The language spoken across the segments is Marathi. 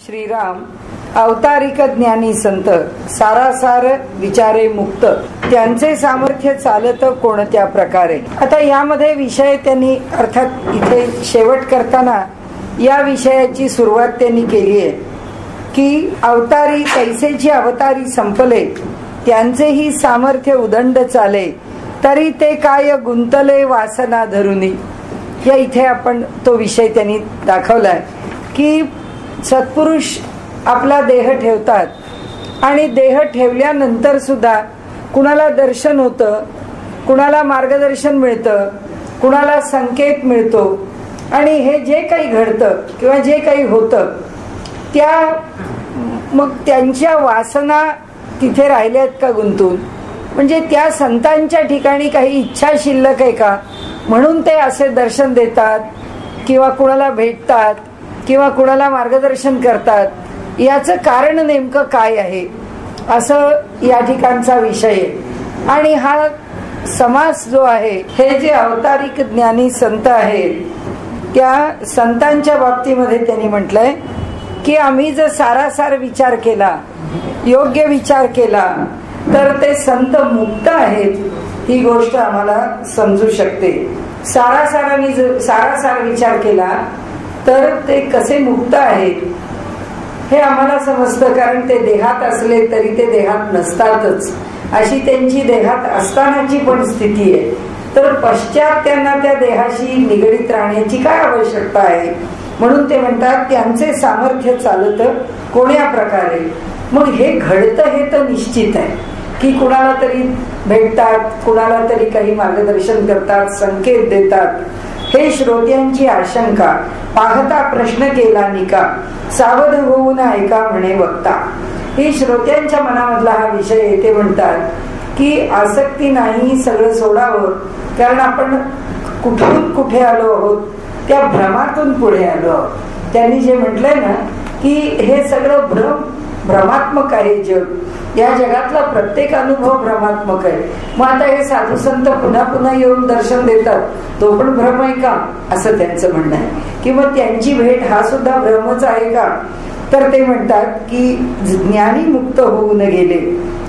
श्रीराम अवतारिक ज्ञानी संत सारासार विचारे मुक्त त्यांचे सामर्थ्य चालत कोणत्या प्रकारे. आता यामध्ये विषय त्यांनी अर्थात इथे शेवट करताना या विषयाची सुरुवात त्यांनी केली आहे की अवतारी कैसेची अवतारी संपले त्यांचेही सामर्थ्य उदंड चाले तरी ते काय गुंतले वासना धरुनी. या इथे आपण तो विषय त्यांनी दाखवलाय की सत्पुरुष आपला देह ठेवतात आणि देह ठेवल्यानंतर सुद्धा कुणाला दर्शन होतं, कुणाला मार्गदर्शन मिळतं, कुणाला संकेत मिळतो आणि हे जे काही घडतं किंवा जे काही होतं त्या मग त्यांच्या वासना तिथे राहिल्यात का गुंतून, म्हणजे त्या संतांच्या ठिकाणी काही इच्छा शिल्लक आहे का म्हणून ते असे दर्शन देतात किंवा कुणाला भेटतात किंवा कुणाला मार्गदर्शन करतात. याचं कारण नेमकं काय आहे असं या ठिकाणचा विषय आहे. आणि हा समास जो आहे हे जे अवतारिक ज्ञानी संत आहेत त्या संतांच्या बाबतीमध्ये त्यांनी म्हटलंय की आम्ही जर सारासार विचार केला, योग्य विचार केला तर ते संत मुक्त आहेत ही गोष्ट आम्हाला समजू शकते. सारासार विचार केला तर ते कसे मुक्त आहेत हे आम्हाला समजतं, कारण ते देहात असले तरी ते देहात नसतातच, अशी त्यांची देहात असतानाची पण स्थिती आहे. तर पश्चात त्यांना त्या देहाशी निगडीत राहण्याची काय आवश्यकता आहे म्हणून ते म्हणतात त्यांचे सामर्थ्य चालत कोण्या प्रकारे. मग हे घडतं हे तर निश्चित आहे की कुणाला तरी भेटतात, कुणाला तरी काही मार्गदर्शन करतात, संकेत देतात. हे श्रोत्यांची आशंका पाहता प्रश्न केला निका सावध होऊन ऐका म्हणे वक्ता. ही श्रोत्यांच्या मनामधला हा विषय आहे. ते म्हणतात की आसक्ती नाही, सगळं सोडावं, कारण आपण कुठून कुठे आलो आहोत त्या भ्रमातून पुढे आलो आहोत. त्यांनी जे म्हटलंय ना की हे सगळं भ्रमात्मक आहे जग, या जगातला प्रत्येक अनुभव भ्रमात्मक आहे. मग आता हे साधू संत पुन्हा पुन्हा येऊन दर्शन देतात तो पण भ्रम आहे का असं त्यांचं म्हणणं आहे. किंवा त्यांची भेट हा सुद्धा भ्रमच आहे का. तर ते म्हणतात की ज्ञानी मुक्त होऊन गेले.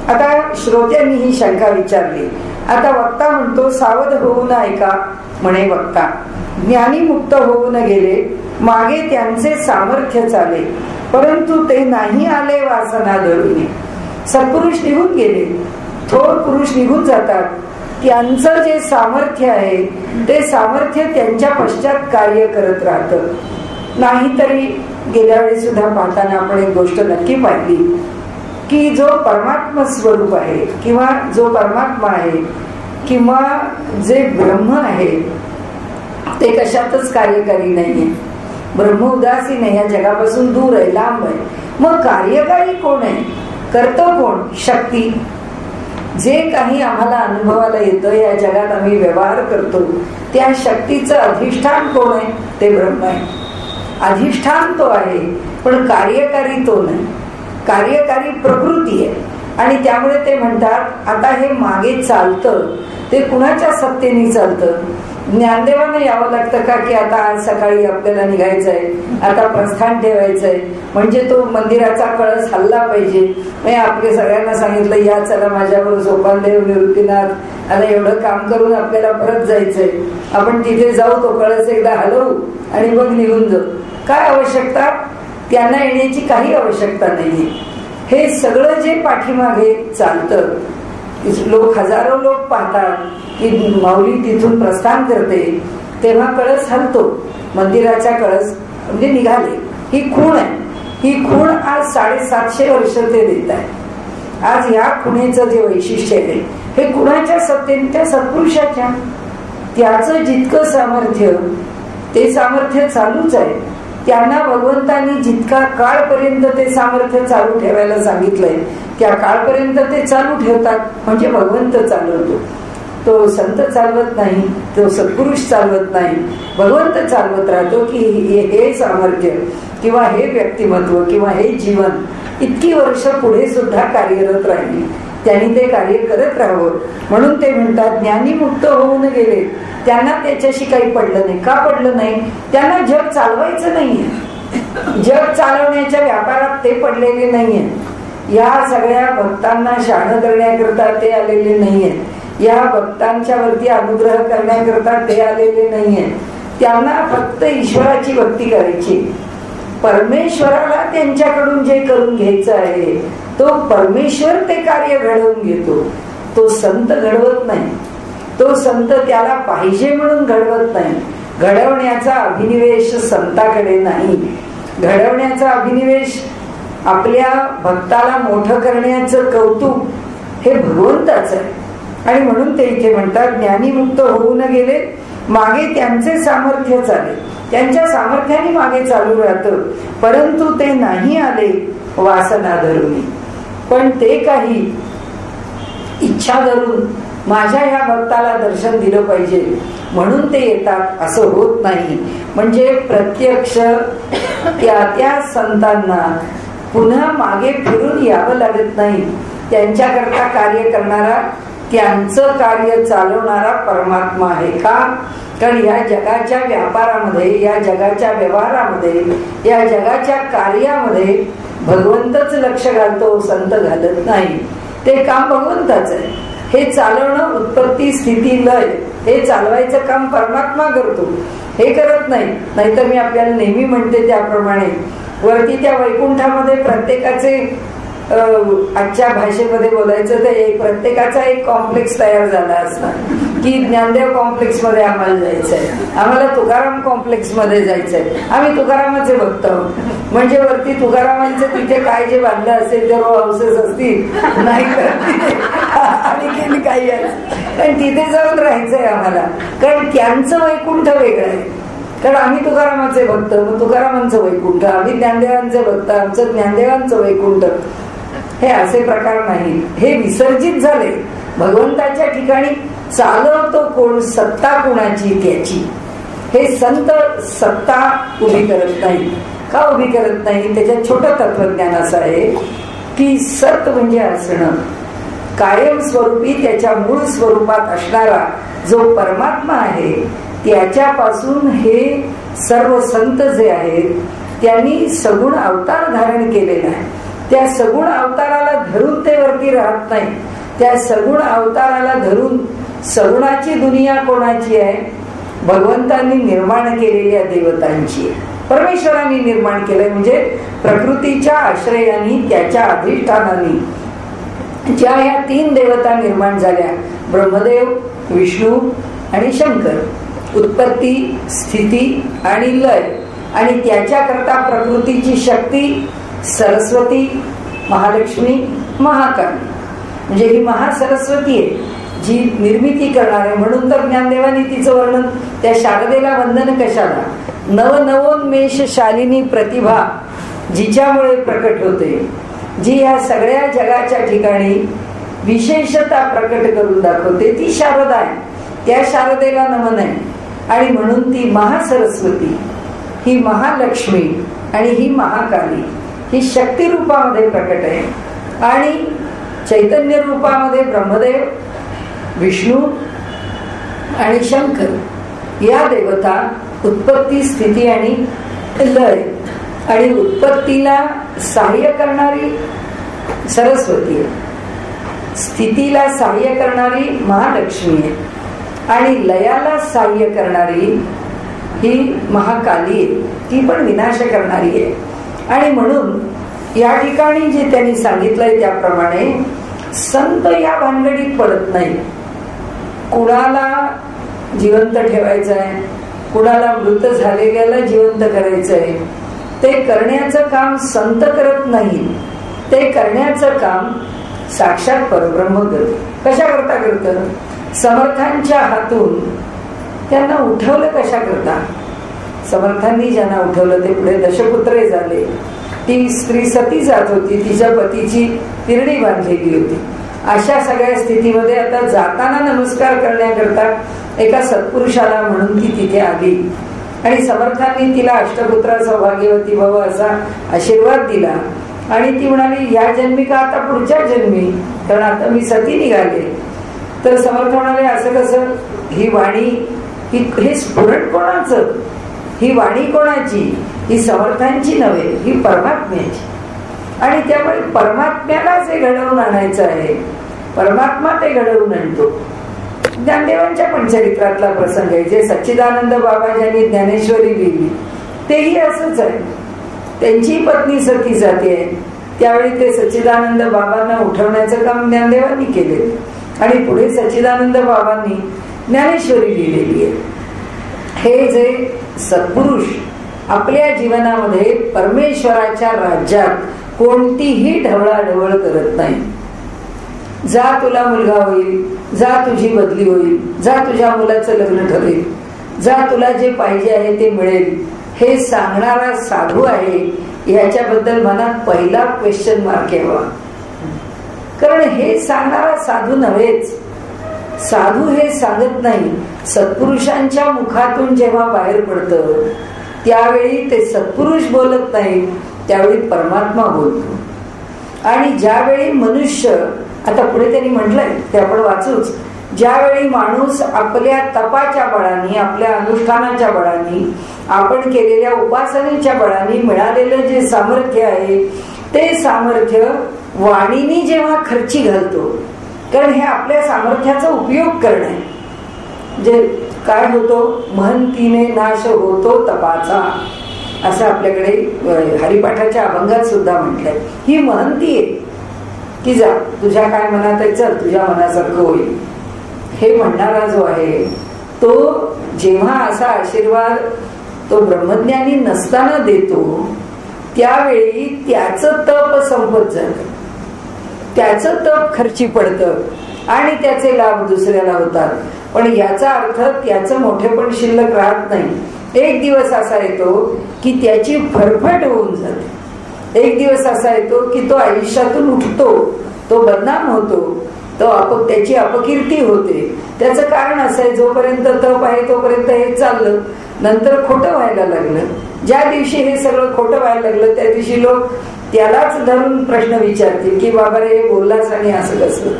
आता श्रोत्यांनी ही शंका विचारली. आता वक्ता म्हणतो सावध होऊन ऐका म्हणे वक्ता. ज्ञानी मुक्त होऊन गेले मागे त्यांचे सामर्थ्य चाले परंतु ते नाही आले वासना धरून. सत्पुरुष निघून गेले, थोर पुरुष निघून जातात, त्यांचं जे सामर्थ्य आहे ते सामर्थ्य त्यांच्या पश्चात कार्य करत राहतं. नाहीतरी गेल्या वेळी सुद्धा पाहताना आपण एक गोष्ट नक्की पाहिली की जो परमात्मा स्वरूप आहे किंवा जो परमात्मा आहे किंवा जे ब्रह्म आहे ते कशातच कार्यकारी नाहीये. ब्रह्म उदासीन आहे, या जगापासून दूर आहे, लांब आहे. मग कार्यकारी कोण आहे, करतो कोण, शक्ती. जे काही आम्हाला अनुभवाला येतं, या जगात आम्ही व्यवहार करतो त्या शक्तीचं अधिष्ठान कोण आहे, ते ब्रह्म आहे. अधिष्ठान तो आहे पण कार्यकारी तो नाही. कार्यकारी प्रकृती आहे. आणि त्यामुळे ते म्हणतात आता हे मागे चालतं ते कुणाच्या सत्तेने चालतं. ज्ञानदेवांना यावं लागतं का की आता आज सकाळी आपल्याला निघायचंय, आता प्रस्थान ठेवायचंय, म्हणजे तो मंदिराचा कळस हल्ला पाहिजे. मी आपल्या सगळ्यांना सांगितलं या चला माझ्याबरोबर सोपानदेव निवृत्तीनाथ आता एवढं काम करून आपल्याला परत जायचंय, आपण तिथे जाऊ, तो कळस एकदा हलवू आणि मग निघून जाऊ. काय आवश्यकता, त्यांना येण्याची काही आवश्यकता नाहीये. हे सगळं जे पाठीमागे चालतं, लोक हजारो लोक पाहतात की माऊली तिथून प्रस्थान करते तेव्हा कळस हलतो, मंदिराचा कळस म्हणजे निघाले. ही खूण आहे. ही खूण आज 750 वर्ष ते देत आहे. आज या खुणेचं जे वैशिष्ट्य आहे हे कुणाच्या सत्तेने, त्या सत्पुरुषाच्या. त्याचं जितकं सामर्थ्य ते सामर्थ्य चालूच आहे. त्यांना भगवंतांनी जितका काळपर्यंत ते सामर्थ्य चालू ठेवायला सांगितलंय त्या काळपर्यंत ते चालू ठेवतात. म्हणजे भगवंत चालवतो, तो संत चालवत नाही, तो सत्पुरुष चालवत नाही, भगवंत चालवत राहतो की हे सामर्थ्य किंवा हे व्यक्तिमत्व किंवा हे जीवन इतकी वर्ष पुढे सुद्धा कार्यरत राहिली, त्यांनी ते कार्य करत राहावं. म्हणून ते म्हणतात ज्ञानी मुक्त होऊन गेले. त्यांना त्याच्याशी काही पडलं नाही. का पडलं नाही, त्यांना जग चालवायचं नाहीये. जग चालवण्याच्या व्यापारात पडलेले नाहीये. या सगळ्या भक्तांना शहाणं करण्याकरता ते आलेले नाहीये. या भक्तांच्या वरती अनुग्रह करण्याकरता ते आलेले नाहीये. त्यांना फक्त ईश्वराची भक्ती करायची. परमेश्वराला त्यांच्याकडून जे करून घ्यायचं आहे तो परमेश्वर ते कार्य घडवून घेतो. तो संत घडवत नाही. तो संत त्याला पाहिजे म्हणून घडवत नाही. घडवण्याचा अभिनिवेश संताकडे नाही. घडवण्याचा अभिनिवेश, आपल्या भक्ताला मोठं करण्याचं कौतुक हे भगवंताच आहे. आणि म्हणून ते इथे म्हणतात ज्ञानीमुक्त होऊन गेले, मागे त्यांचे सामर्थ्य चाले. त्यांच्या सामर्थ्याने मागे चालू राहतं, परंतु ते नाही आले वासना धरून. पण ते काही इच्छा धरून माझ्या ह्या भक्ताला दर्शन दिलं पाहिजे म्हणून ते येतात असं होत नाही. म्हणजे प्रत्यक्ष त्या संतांना पुन्हा मागे फिरून यावं लागत नाही. त्यांच्याकरता कार्य करणारा, त्यांचं कार्य चालवणारा परमात्मा आहे. का? कारण या जगाच्या व्यापारामध्ये, या जगाच्या व्यवहारामध्ये, या जगाच्या कार्यामध्ये भगवंतच लक्ष घालतो, संत घालत नाही. ते काम भगवंताच आहे. हे चालवणं, उत्पत्ती स्थिती लय, हे चालवायचं काम परमात्मा करतो. हे करत नाही. नाहीतर मी आपल्याला नेहमी म्हणते त्याप्रमाणे वरती त्या वैकुंठामध्ये प्रत्येकाचे, आजच्या भाषेमध्ये बोलायचं तर प्रत्येकाचा एक कॉम्प्लेक्स तयार झाला असता की ज्ञानदेव कॉम्प्लेक्स मध्ये आम्हाला जायचंय, आम्हाला तुकाराम कॉम्प्लेक्स मध्ये जायचंय, आम्ही तुकारामाचे भक्त आहोत. म्हणजे वरती तुकारामांचं तिथे काय जे बांधलं असेल ते रो हाऊसेस असतील, नाही आणि काही आहे, कारण तिथे जाऊन राहायचंय आम्हाला. कारण त्यांचं वैकुंठ वेगळं आहे. कारण आम्ही तुकारामाचे भक्त, मग तुकारामांचं वैकुंठ, आम्ही ज्ञानदेवांचे भक्त, आमचं ज्ञानदेवांचं वैकुंठ. हे असे प्रकार नाही. हे विसर्जित झाले. भगवंताच्या ठिकाणी चालवतो कोण? सत्ता कोणाची? त्याची. हे संत सत्ता उभी करत नाही. का उभी करत नाही? त्याच्यात छोटं तत्वज्ञान असं आहे की सत म्हणजे असणं, कायम स्वरूपी त्याच्या मूळ स्वरूपात असणारा जो परमात्मा आहे त्याच्यापासून हे सर्व संत जे आहेत त्यांनी सगुण अवतार धारण केलेला आहे. त्या सगुण अवताराला धरून ते वरती राहत नाही. त्या सगुण अवताराला धरून, सगुणाची दुनिया कोणाची आहे? भगवंतांनी निर्माण केलेल्या देवतांची आहे. परमेश्वरांनी निर्माण केलंय. म्हणजे प्रकृतीच्या आश्रयाने, त्याच्या अधिष्ठानाने ज्या ह्या 3 देवता निर्माण झाल्या, ब्रह्मदेव, विष्णू आणि शंकर, उत्पत्ती, स्थिती आणि लय, आणि त्याच्याकरता प्रकृतीची शक्ती सरस्वती, महालक्ष्मी, महाकाली. म्हणजे ही महासरस्वती आहे जी निर्मिती करणार आहे. म्हणून तर ज्ञानदेवानी तिचं वर्णन, त्या शारदेला वंदन कशाला? नवनवोन्मेष शालिनी प्रतिभा जिच्यामुळे प्रकट होते, जी या सगळ्या जगाच्या ठिकाणी विशेषता प्रकट करून दाखवते, ती शारदा आहे. त्या शारदेला नमन आहे. आणि म्हणून ती महासरस्वती, ही महालक्ष्मी आणि ही महाकाली ही शक्ती रूपामध्ये प्रकट आहे. आणि चैतन्य रूपामध्ये ब्रह्मदेव, विष्णू आणि शंकर या देवता उत्पत्ती, स्थिती आणि लय. आणि उत्पत्तीला सहाय्य करणारी सरस्वती आहे, स्थितीला सहाय्य करणारी महालक्ष्मी आहे, आणि लयाला सहाय्य करणारी ही महाकाली आहे, ती पण विनाश करणारी आहे. आणि म्हणून या ठिकाणी जे त्यांनी सांगितलंय त्याप्रमाणे संत या भानगडीत पडत नाही. कुणाला जिवंत ठेवायचं आहे, कुणाला मृत झालेल्याला जिवंत करायचं आहे, ते करण्याचं काम संत करत नाही. ते करण्याचं काम साक्षात परब्रह्म करत. कशा करता करतं? समर्थांच्या हातून त्यांना उठवलं. कशा करता? समर्थांनी ज्यांना उठवलं ते पुढे दशपुत्रे झाले. ती स्त्री सती जात होती, तिच्या पतीची तिरडी बांधलेली होती. अशा सगळ्या स्थितीमध्ये आता जाताना नमस्कार करण्याकरता एका सत्पुरुषाला म्हणून ती तिथे आली. आणि समर्थांनी तिला अष्टपुत्रा सौभाग्यवती भव असा आशीर्वाद दिला. आणि ती म्हणाली, या जन्मी का आता पुढच्या जन्मी, कारण आता मी सती निघाले. तर समर्थ म्हणाले, असं कसं? ही वाणी, हे स्फुरण कोणाचं? ही वाणी कोणाची? ही समर्थांची नव्हे, ही परमात्म्याची. आणि त्यामुळे परमात्म्याला जे घडवून आणायचं आहे, परमात्मा ते घडवून आणतो. ज्ञानदेवांच्या पण चरित्रातला प्रसंग आहे, जे सच्चिदानंद बाबा ज्यांनी ज्ञानेश्वरी लिहिली तेही असंच आहे. त्यांची पत्नी सती जाते, त्यावेळी ते सच्चिदानंद बाबांना उठवण्याचं काम ज्ञानदेवांनी केले आणि पुढे सच्चिदानंद बाबांनी ज्ञानेश्वरी लिहिलेली आहे. हे जे सत्पुरुष आपल्या जीवनामध्ये परमेश्वराच्या राज्यात कोणतीही ढवळाढवळ करत नाही. जा तुला मुलगा होईल, जा तुझी बदली होईल, जा तुझ्या मुलाचं लग्न ठरेल, जा तुला जे पाहिजे आहे ते मिळेल, हे सांगणारा साधू आहे याच्याबद्दल मनात पहिला क्वेश्चन मार्क यावा. कारण हे सांगणारा साधू नव्हेच. साधू हे सांगत नाही, सत्पुरुषांच्या मुखातून जेव्हा बाहेर पडतं त्यावेळी ते सत्पुरुष बोलत नाही, त्यावेळी परमात्मा बोलतो. आणि ज्यावेळी मनुष्य, आता पुढे त्यांनी म्हटलंय ते आपण वाचूच, ज्यावेळी माणूस आपल्या तपाच्या बळाने, आपल्या अनुष्ठानाच्या बळाने, आपण केलेल्या उपासनेच्या बळाने मिळालेलं जे सामर्थ्य आहे ते सामर्थ्य वाणीने जेव्हा खर्ची घालतो, कारण हे आपल्या सामर्थ्याचा उपयोग करणे, जे काय होतो, महंतीने नाश होतो तपाचा, असं आपल्याकडे हरिपाठाच्या अभंगात सुद्धा म्हटलंय. ही महंती आहे की जा तुझ्या काय मनात आहे, चल तुझ्या मनासारखं होईल, हे म्हणणारा जो आहे तो जेव्हा असा आशीर्वाद तो ब्रह्मज्ञानी नसताना देतो त्यावेळी त्याचं तप संपत जातं, त्याचं तप खर्ची पडतं आणि त्याचे लाभ दुसऱ्याला होतात. पण याचा अर्थ त्याचं मोठेपण शिल्लक राहत नाही. एक दिवस असा येतो की त्याची फरफट होऊन जाते, एक दिवस असा येतो की तो आयुष्यातून उठतो, तो बदनाम होतो, तो त्याची अपकीर्ती होते. त्याचं कारण असं आहे, जोपर्यंत तप आहे तोपर्यंत हे चाललं, नंतर खोटं व्हायला लागलं. ज्या दिवशी हे सगळं खोटं व्हायला लागलं त्या दिवशी लोक त्यालाच धरून प्रश्न विचारतील की बाबा रे बोललास आणि असं कसं.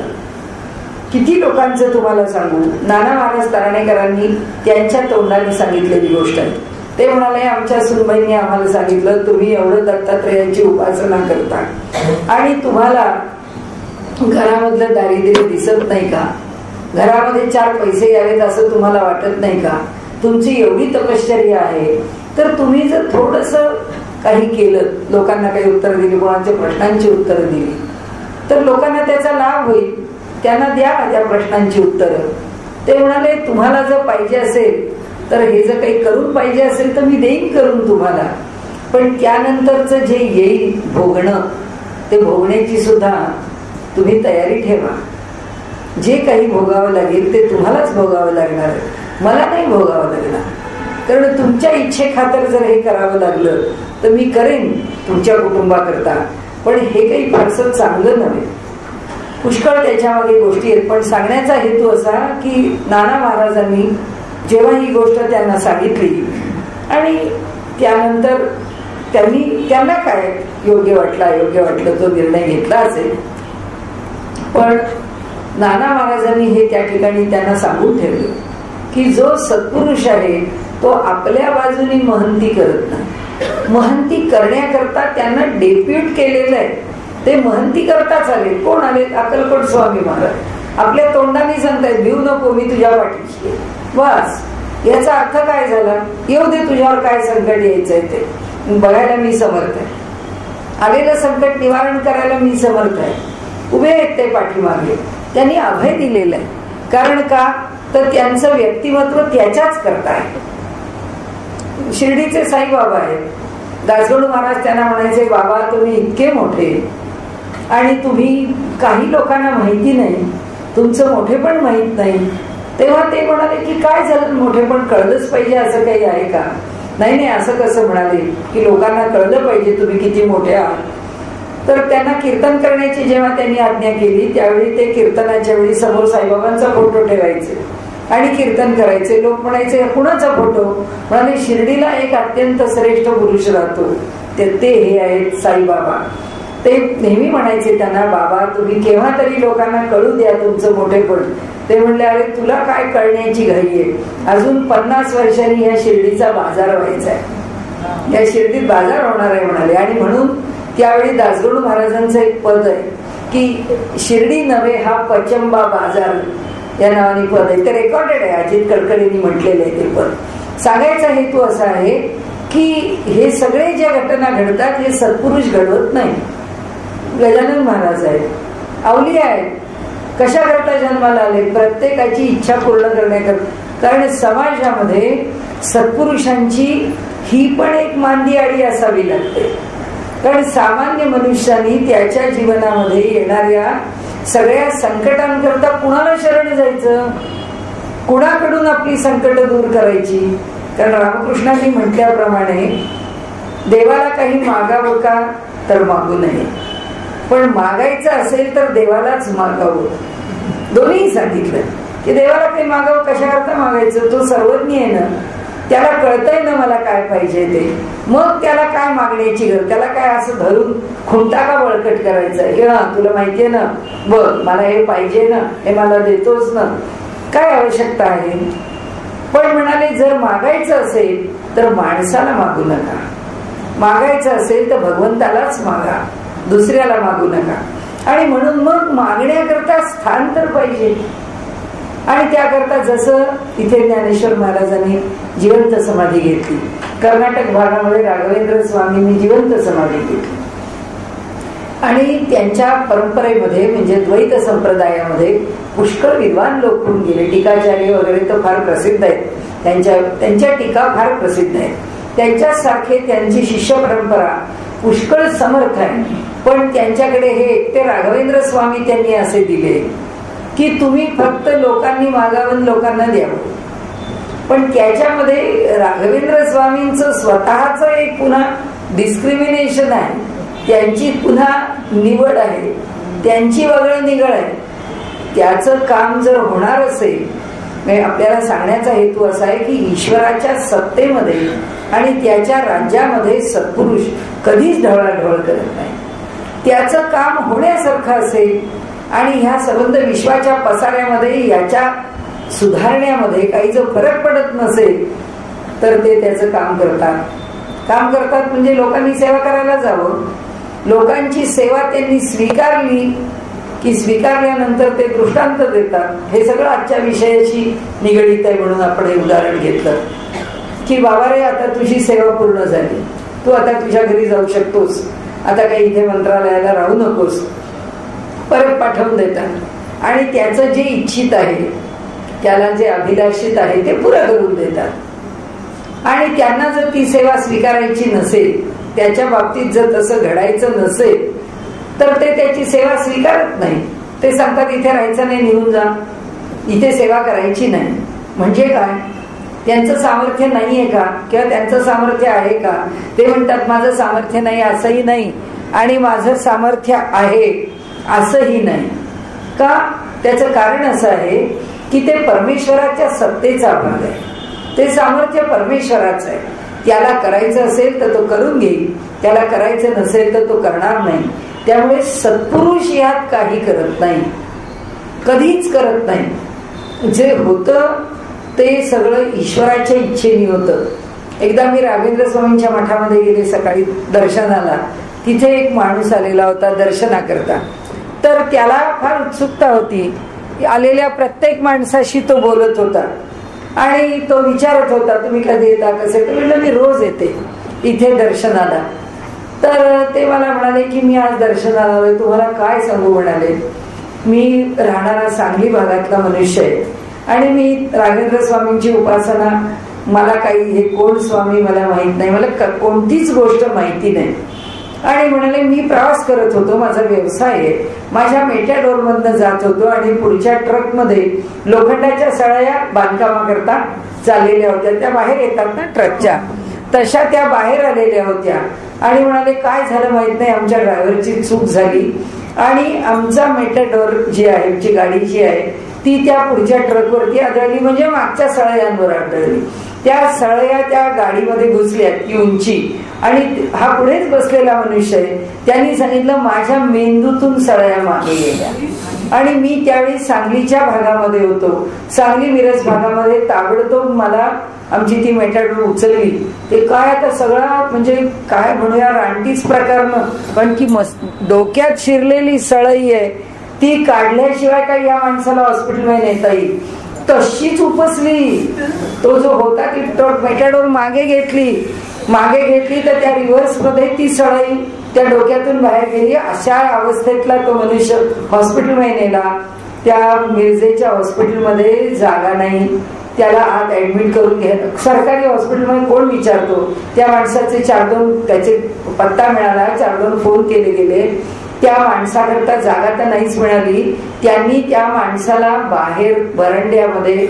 किती लोकांचं तुम्हाला सांगू, नाना महाराज तारणेकरांनी त्यांच्या तोंडाने सांगितलेली गोष्ट आहे. ते म्हणाले आमच्या सुनबाईंनी आम्हाला सांगितलं, तुम्ही एवढं दत्तात्रयांची उपासना करता आणि तुम्हाला घरामधलं दारिद्र्य दिसत नाही का, घरामध्ये 4 पैसे यावेत असं तुम्हाला वाटत नाही का, तुमची एवढी तपश्चर्या आहे, तर तुम्ही जर थोडस काही केलं, लोकांना काही उत्तर दिली, कोणाच्या प्रश्नांची उत्तरं दिली तर लोकांना त्याचा लाभ होईल, त्यांना द्या त्या प्रश्नांची उत्तरं. ते म्हणाले तुम्हाला जर पाहिजे असेल तर हे जर काही करून पाहिजे असेल तर मी देईन करून तुम्हाला, पण त्यानंतरचं जे येईल भोगणं, ते भोगण्याची सुद्धा तुम्ही तयारी ठेवा. जे काही भोगावं लागेल ते तुम्हालाच भोगावं लागणार, मला नाही भोगावं लागणार. कारण तुमच्या इच्छेखातर जर हे करावं लागलं तर मी करेन तुमच्या कुटुंबाकरता, पण हे काही फारसं चांगलं नव्हे. पुष्कळ त्याच्यामागे गोष्टी आहेत, पण सांगण्याचा हेतू असा की नाना महाराजांनी जेव्हा ही गोष्ट त्यांना सांगितली आणि त्यानंतर त्यांना काय योग्य वाटलं तो निर्णय घेतला असेल, पण नाना महाराजांनी हे त्या ठिकाणी त्यांना सांगून ठेवलं की जो सत्पुरुष आहे तो आपल्या बाजूने महंती करत नाही. महंती करण्याकरता त्यांना डेप्यूट केलेलं आहे, ते महंती करताच आले. कोण आले? अक्कलकोट स्वामी महाराज आपल्या तोंडाने सांगतायत भिऊ नको, मी तुझ्या पाठीशी. बस याचा अर्थ काय झाला, येऊ दे तुझ्यावर काय संकट यायचंय ते बघायला मी समर्थ आहे, आलेलं संकट निवारण करायला मी समर्थ आहे. उभे आहेत ते पाठीमागे, त्यांनी अभय दिलेलं आहे. कारण का तर त्यांचं व्यक्तिमत्व त्याच्याच करता आहे. शिर्डीचे साईबाबा आहेत, दासगणू महाराज त्यांना म्हणायचे बाबा तुम्ही इतके मोठे आणि तुम्ही काही लोकांना माहिती नाही, तुमचं मोठेपण माहित नाही. तेव्हा ते म्हणाले की काय झालं, मोठेपण कळलंच पाहिजे असं काही आहे का? नाही असं कसं म्हणाले की लोकांना कळलं पाहिजे तुम्ही किती मोठे आहात. तर त्यांना कीर्तन करण्याची जेव्हा त्यांनी आज्ञा केली त्यावेळी ते कीर्तनाच्या वेळी समोर साईबाबांचा फोटो ठेवायचे आणि कीर्तन करायचे. लोक म्हणायचे कुणाचा फोटो? म्हणाले शिर्डीला एक अत्यंत श्रेष्ठ पुरुष राहतो, ते हे आहेत साईबाबा. ते नेहमी म्हणायचे त्यांना बाबा तुम्ही केव्हा तरी लोकांना कळू द्या तुमचं मोठेपण. ते म्हणले अरे तुला काय कळण्याची घाई आहे, अजून 50 वर्षांनी या शिर्डीचा बाजार व्हायचा आहे, या शिर्डीत बाजार होणार आहे म्हणाले. आणि म्हणून त्यावेळी दासगणू महाराजांचं एक पद आहे की शिर्डी नव्हे हा पचंबा बाजार या नावाने पद आहे. ते रेकॉर्डेड आहे, अजित कडकडेंनी म्हटलेलं आहे ते पद. सांगायचा हेतू असा आहे की हे सगळे ज्या घटना घडतात हे सत्पुरुष घडवत नाही. गजानन महाराज आहेत, अवलिया आहेत, कशा करता जन्माला आले? प्रत्येकाची इच्छा पूर्ण करण्याकरता. कारण समाजामध्ये सत्पुरुषांची ही पण एक मांदी आडी असावी लागते. कारण सामान्य मनुष्याने त्याच्या जीवनामध्ये येणाऱ्या सगळ्या संकटांकरता कुणाला शरण जायचं, कुणाकडून आपली संकट दूर करायची? कारण रामकृष्णांनी म्हटल्याप्रमाणे देवाला काही मागावं का तर मागू नये, पण मागायचं असेल तर देवालाच मागावं. दोन्ही सांगितलं की देवाला काही मागावं, कशा करता मागायचं? तो सर्वज्ञ आहे ना, त्याला कळतंय ना मला काय पाहिजे ते. मग त्याला काय मागण्याची गरज? त्याला काय असं धरून खुंटा का बळकट करायचं की हा तुला माहितीये ना, बघ मला हे पाहिजे ना, हे मला देतोच ना, काय आवश्यकता आहे? पण म्हणाले जर मागायचं असेल तर माणसाला मागू नका, मागायचं असेल तर भगवंतालाच मागा, दुसऱ्याला मागू नका. आणि म्हणून मग मागण्याकरता स्थान तर पाहिजे. आणि त्याकरता जसं इथे ज्ञानेश्वर महाराजांनी जिवंत समाधी घेतली, कर्नाटक भागामध्ये राघवेंद्र स्वामींनी जिवंत समाधी घेतली. आणि त्यांच्या परंपरेमध्ये म्हणजे द्वैत संप्रदायामध्ये पुष्कळ विद्वान लोक होऊन गेले. टीकाचार्य वगैरे तर फार प्रसिद्ध आहेत, त्यांच्या टीका फार प्रसिद्ध आहेत. त्यांच्यासारखे त्यांची शिष्य परंपरा पुष्कळ समर्थ आहे. पण त्यांच्याकडे हे एकटे राघवेंद्र स्वामी त्यांनी असे दिले की तुम्ही फक्त लोकांनी मागावं, लोकांना द्यावं. पण त्याच्यामध्ये राघवेंद्र स्वामींचं स्वतःच एक पुन्हा डिस्क्रिमिनेशन आहे, त्यांची पुन्हा निवड आहे, त्यांची वगळं निगळ आहे. त्याचं काम जर होणार असेल, आपल्याला सांगण्याचा हेतू असा आहे की ईश्वराच्या सत्तेमध्ये आणि त्याच्या राज्यामध्ये सत्पुरुष कधीच ढवळाढवळ करत नाही. त्याचं काम होण्यासारखं असेल आणि ह्या संबंध विश्वाच्या पसाऱ्यामध्ये याच्या सुधारण्यामध्ये काही जर फरक पडत नसेल तर ते त्याचं काम करतात. म्हणजे लोकांनी सेवा करायला जावं, लोकांची सेवा त्यांनी स्वीकारली की स्वीकारल्यानंतर ते दृष्टांत देतात. हे सगळं आजच्या विषयाशी निगडीत आहे. म्हणून आपण हे उदाहरण घेतलं की बाबा रे आता तुझी सेवा पूर्ण झाली, तू आता तुझ्या घरी जाऊ शकतोस, आता काही इथे मंत्रालयाला राहू नकोस, परत पाठवून देतात. आणि त्याचं जे इच्छित आहे, त्याला जे अभिलाषित आहे ते पुरं करून देतात. आणि त्यांना जर ती सेवा स्वीकारायची नसेल, त्याच्या बाबतीत जर तसं घडायचं नसेल तर ते त्याची सेवा स्वीकारत नाही. ते सांगतात इथे राहायचं नाही, निघून जा, इथे सेवा करायची नाही. म्हणजे काय? त्यांचं सामर्थ्य नाहीये का किंवा त्यांचं सामर्थ्य आहे का? ते म्हणतात माझं सामर्थ्य नाही असंही नाही आणि माझं सामर्थ्य आहे असंही नाही. का? त्याचं कारण असं आहे की ते परमेश्वराच्या सत्तेचा भाग आहे. ते सामर्थ्य परमेश्वराचं आहे. त्याला करायचं असेल तर तो करून घेईल, त्याला करायचं नसेल तर तो करणार नाही. त्यामुळे सत्पुरुष यात काही करत नाही, कधीच करत नाही. जे होतं ते सगळं ईश्वराच्या इच्छेने होतं. एकदा मी राघवेंद्र स्वामींच्या मठामध्ये गेले सकाळी दर्शनाला. तिथे एक माणूस आलेला होता दर्शनाकरता. तर त्याला फार उत्सुकता होती. आलेल्या प्रत्येक माणसाशी तो बोलत होता आणि तो विचारत होता तुम्ही कधी येता, कसे? तर म्हणलं मी रोज येते इथे दर्शनाला. तर ते मला म्हणाले की मी आज दर्शनाला आलोय. तुम्हाला काय सांगू म्हणाले, मी राहणारा सांगली भागातला मनुष्य आहे आणि मी राघवेंद्र स्वामींची उपासना, मला काही हे कोण स्वामी मला माहित नाही, मला कोणतीच गोष्ट माहिती नाही. आणि म्हणाले मी प्रवास करत होतो, माझा व्यवसाय आहे, माझ्या मेटॅडोर मधनं जात होतो आणि पुढच्या ट्रकमध्ये लोखंडाच्या सळया बांधकामाकरता चाललेल्या होत्या. त्या बाहेर येतात ना ट्रकच्या, तशा त्या बाहेर आलेल्या होत्या. आणि म्हणाले काय झालं माहित नाही, आमच्या ड्रायव्हरची चूक झाली आणि आमचा मेटॅडोर जी आहे, जी गाडी जी आहे ती त्या पुढच्या ट्रकवरती आदळली, म्हणजे मागच्या सळयांवर आदळली. त्या सळया त्या गाडीमध्ये घुसल्या ती उंची. आणि हा पुढेच बसलेला मनुष्य आहे, त्यांनी सांगितलं माझ्या मेंदूतून सळया मागे गेल्या. आणि मी त्यावेळी सांगलीच्या भागामध्ये होतो, सांगली मिरज भागामध्ये. ताबडतोब मला आमची ती मेटाडोर उचलली. ते काय आता सगळा म्हणजे काय म्हणूया रानटीच प्रकारनं, पण की डोक्यात शिरलेली सळई आहे ती काढल्याशिवाय काही या माणसाला हॉस्पिटलमध्ये नेता येईल तशीच उपसली. तो जो होता ती मेटाडोर मागे घेतली तर त्या रिव्हर्स मध्ये ती सळई त्या डोक्यातून बाहेर गेली. अशा अवस्थेतला तो मनुष्य हॉस्पिटलमध्ये नेला. त्या मिरजेच्या हॉस्पिटलमध्ये जागा नाही, त्याला आत ऍडमिट करून घ्या. सरकारी हॉस्पिटलमध्ये कोण विचारतो? त्या माणसाचे 4-2 त्याचे पत्ता मिळाला, 4-2 फोन केले गेले. त्या माणसाकरता जागा तर नाहीच मिळाली. त्यांनी त्या माणसाला बाहेर वरांड्यामध्ये,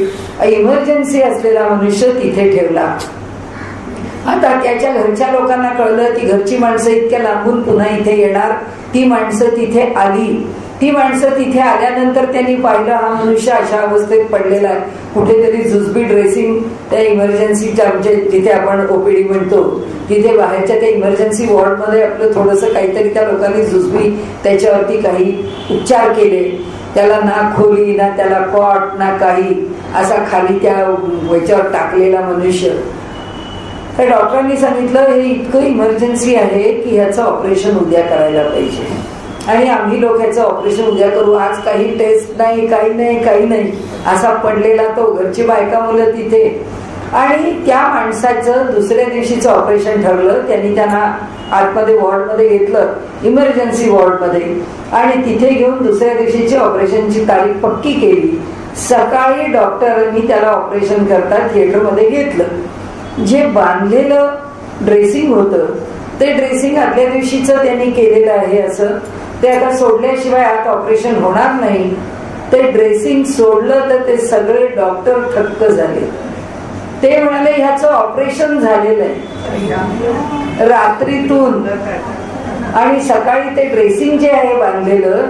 इमर्जन्सी असलेला मनुष्य तिथे ठेवला. आता त्याच्या घरच्या लोकांना कळलं की घरची माणसं इतक्या लांबून पुन्हा इथे येणार. ती माणसं तिथे आली. ती माणसं तिथे आल्यानंतर त्यांनी पाहिलं हा मनुष्य अशा अवस्थेत पडलेला आहे. कुठेतरी जुजबी ड्रेसिंग त्या इमर्जन्सीच्या म्हणजे जिथे आपण ओपीडी म्हणतो तिथे बाहेरच्या त्या इमर्जन्सी वॉर्डमध्ये आपलं थोडंसं काहीतरी त्या लोकांनी जुजबी त्याच्यावरती काही उपचार केले. त्याला ना खोली ना त्याला कॉट ना काही, असा खाली त्या ह्याच्यावर टाकलेला मनुष्य. तर डॉक्टरांनी सांगितलं हे इतकं इमर्जन्सी आहे की ह्याचं ऑपरेशन उद्या करायला पाहिजे आणि आम्ही लोक ह्याचं ऑपरेशन उद्या करू. आज काही टेस्ट नाही, काही नाही असा पडलेला तो. घरची बायका मुलं तिथे. आणि त्या माणसाचं दुसऱ्या दिवशीचं ऑपरेशन ठरलं. त्यांनी त्यांना आतमध्ये वॉर्डमध्ये घेतलं, इमर्जन्सी वॉर्डमध्ये, आणि तिथे घेऊन दुसऱ्या दिवशीची ऑपरेशनची तारीख पक्की केली. सकाळी डॉक्टरांनी त्याला ऑपरेशन करता थिएटरमध्ये घेतलं. जे बांधलेलं ड्रेसिंग होतं ते ड्रेसिंग आदल्या दिवशीचं त्यांनी केलेलं आहे असं, ते आता सोडल्याशिवाय आत ऑपरेशन होणार नाही. ते ड्रेसिंग सोडलं तर ते सगळे डॉक्टर थक्क झाले. ते म्हणाले ह्याचं ऑपरेशन झालेलं आहे रात्रीतून, आणि सकाळी ते ड्रेसिंग जे आहे बांधलेलं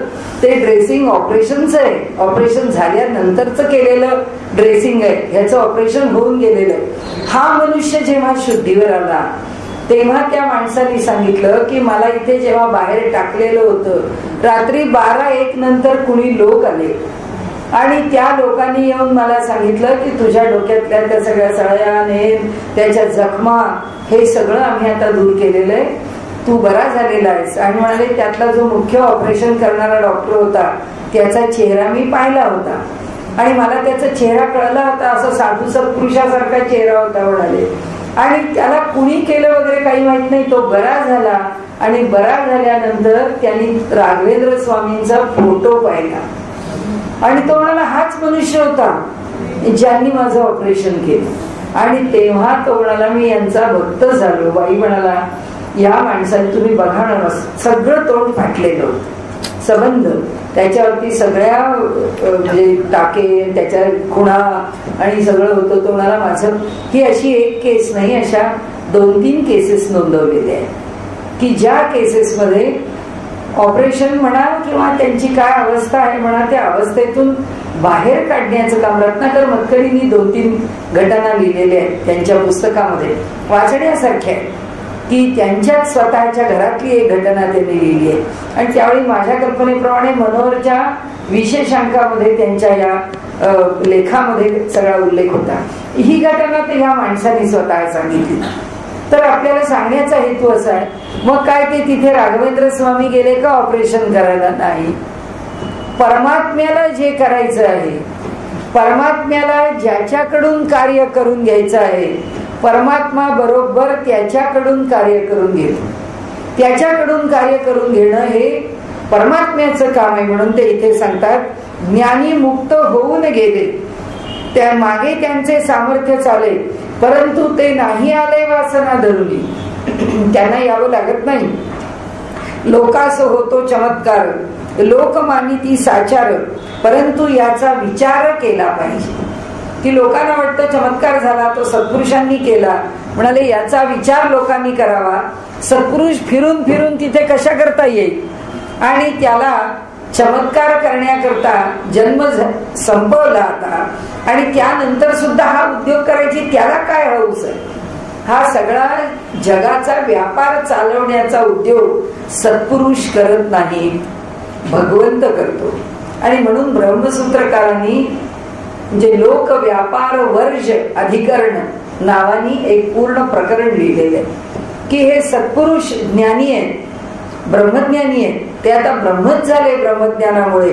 ते ड्रेसिंग ऑपरेशनचं आहे. ऑपरेशन झाल्यानंतरच केलेलं ड्रेसिंग आहे, ह्याचं ऑपरेशन होऊन गेलेलं आहे. हा मनुष्य जेव्हा शुद्धीवर आला तेव्हा त्या माणसाने सांगितलं की मला इथे जेव्हा बाहेर टाकलेलं होतं रात्री 12-1 नंतर कुणी लोक आले आणि त्या लोकांनी येऊन मला सांगितलं की तुझ्या डोक्यातल्या त्या सगळ्या सळया नेन त्याच्या जखमा हे सगळं आम्ही आता दूर केलेलं आहे, तू बरा झालेला आहेस. आणि म्हणाले त्यातला जो मुख्य ऑपरेशन करणारा डॉक्टर होता त्याचा चेहरा मी पाहिला होता आणि मला त्याचा चेहरा कळला होता, असं साधू सत्पुरुषासारखा चेहरा होता म्हणाले. आणि त्याला कुणी केलं वगैरे काही माहित नाही, तो बरा झाला. आणि बरा झाल्यानंतर त्यांनी राघवेंद्र स्वामींचा फोटो पाहिला आणि तो म्हणाला हाच मनुष्य होता ज्यांनी माझं ऑपरेशन केलं. आणि तेव्हा तो म्हणाला मी यांचा भक्त झालो. बाई म्हणाला या माणसाने तुम्ही बघा ना, सगळं तोंड फाटलेलं होतं, संबंध त्याच्यावरती सगळ्या म्हणजे टाके त्याच्या खुणा आणि सगळं होतं. तो म्हणाला माझं ही अशी एक केस नाही, अशा 2-3 केसेस नोंदवलेल्या आहेत की ज्या केसेसमध्ये ऑपरेशन म्हणा किंवा त्यांची काय अवस्था आहे म्हणा त्या अवस्थेतून बाहेर काढण्याचं काम रत्नाकर मतकरींनी 2-3 घटना लिहिलेल्या आहेत त्यांच्या पुस्तकामध्ये, वाचण्यासारख्या आहे की त्यांच्यात स्वतःच्या घरातली एक घटना त्यांनी लिहिली आहे. आणि त्यावेळी माझ्या कल्पनेप्रमाणे मनोहरच्या विशेषांकामध्ये त्यांच्या या लेखामध्ये सगळा उल्लेख होता. ही घटना तर ह्या माणसाने स्वतः सांगितली. तर आपल्याला सांगण्याचा हेतू असा आहे, मग काय ते तिथे राघवेंद्र स्वामी गेले का ऑपरेशन करायला? नाही. परमात्म्याला जे करायचं आहे, परमात्म्याला ज्याच्याकडून कार्य करून घ्यायचं आहे, परमात्मा बरोबर त्याच्याकडून कार्य करून घेतो. त्याच्याकडून कार्य करून घेणं हे परमात्म्याचं काम आहे. म्हणून ते इथे सांगतात ज्ञानी मुक्त होऊन गेले, त्या मागे त्यांचे सामर्थ्य चाले, परंतु ते नाही आले वासना धरुनी. त्यांना यावं लागत नाही. लोकास होतो चमत्कार, लोकमानिती साचार, परंतु याचा विचार केला पाहिजे. की लोकांना वाटतं चमत्कार झाला तो सत्पुरुषांनी केला, म्हणाले याचा विचार लोकांनी करावा. सत्पुरुष फिरून फिरून तिथे कशा करता येईल आणि त्याला चमत्कार करण्याकरता जन्म संपवला आता आणि त्यानंतर सुद्धा हा उद्योग करायची त्याला काय हौस आहे? हा सगळा जगाचा व्यापार चालवण्याचा उद्योग सत्पुरुष करत नाही, भगवंत करतो. आणि म्हणून ब्रह्मसूत्रकारांनी म्हणजे लोक व्यापार वर्ज अधिकरण नावानी एक पूर्ण प्रकरण लिहिलेलं आहे की हे सत्पुरुष ज्ञानी आहेत, ब्रह्मज्ञानी आहेत. ते आता ब्रह्मच झाले ब्रह्मज्ञानामुळे,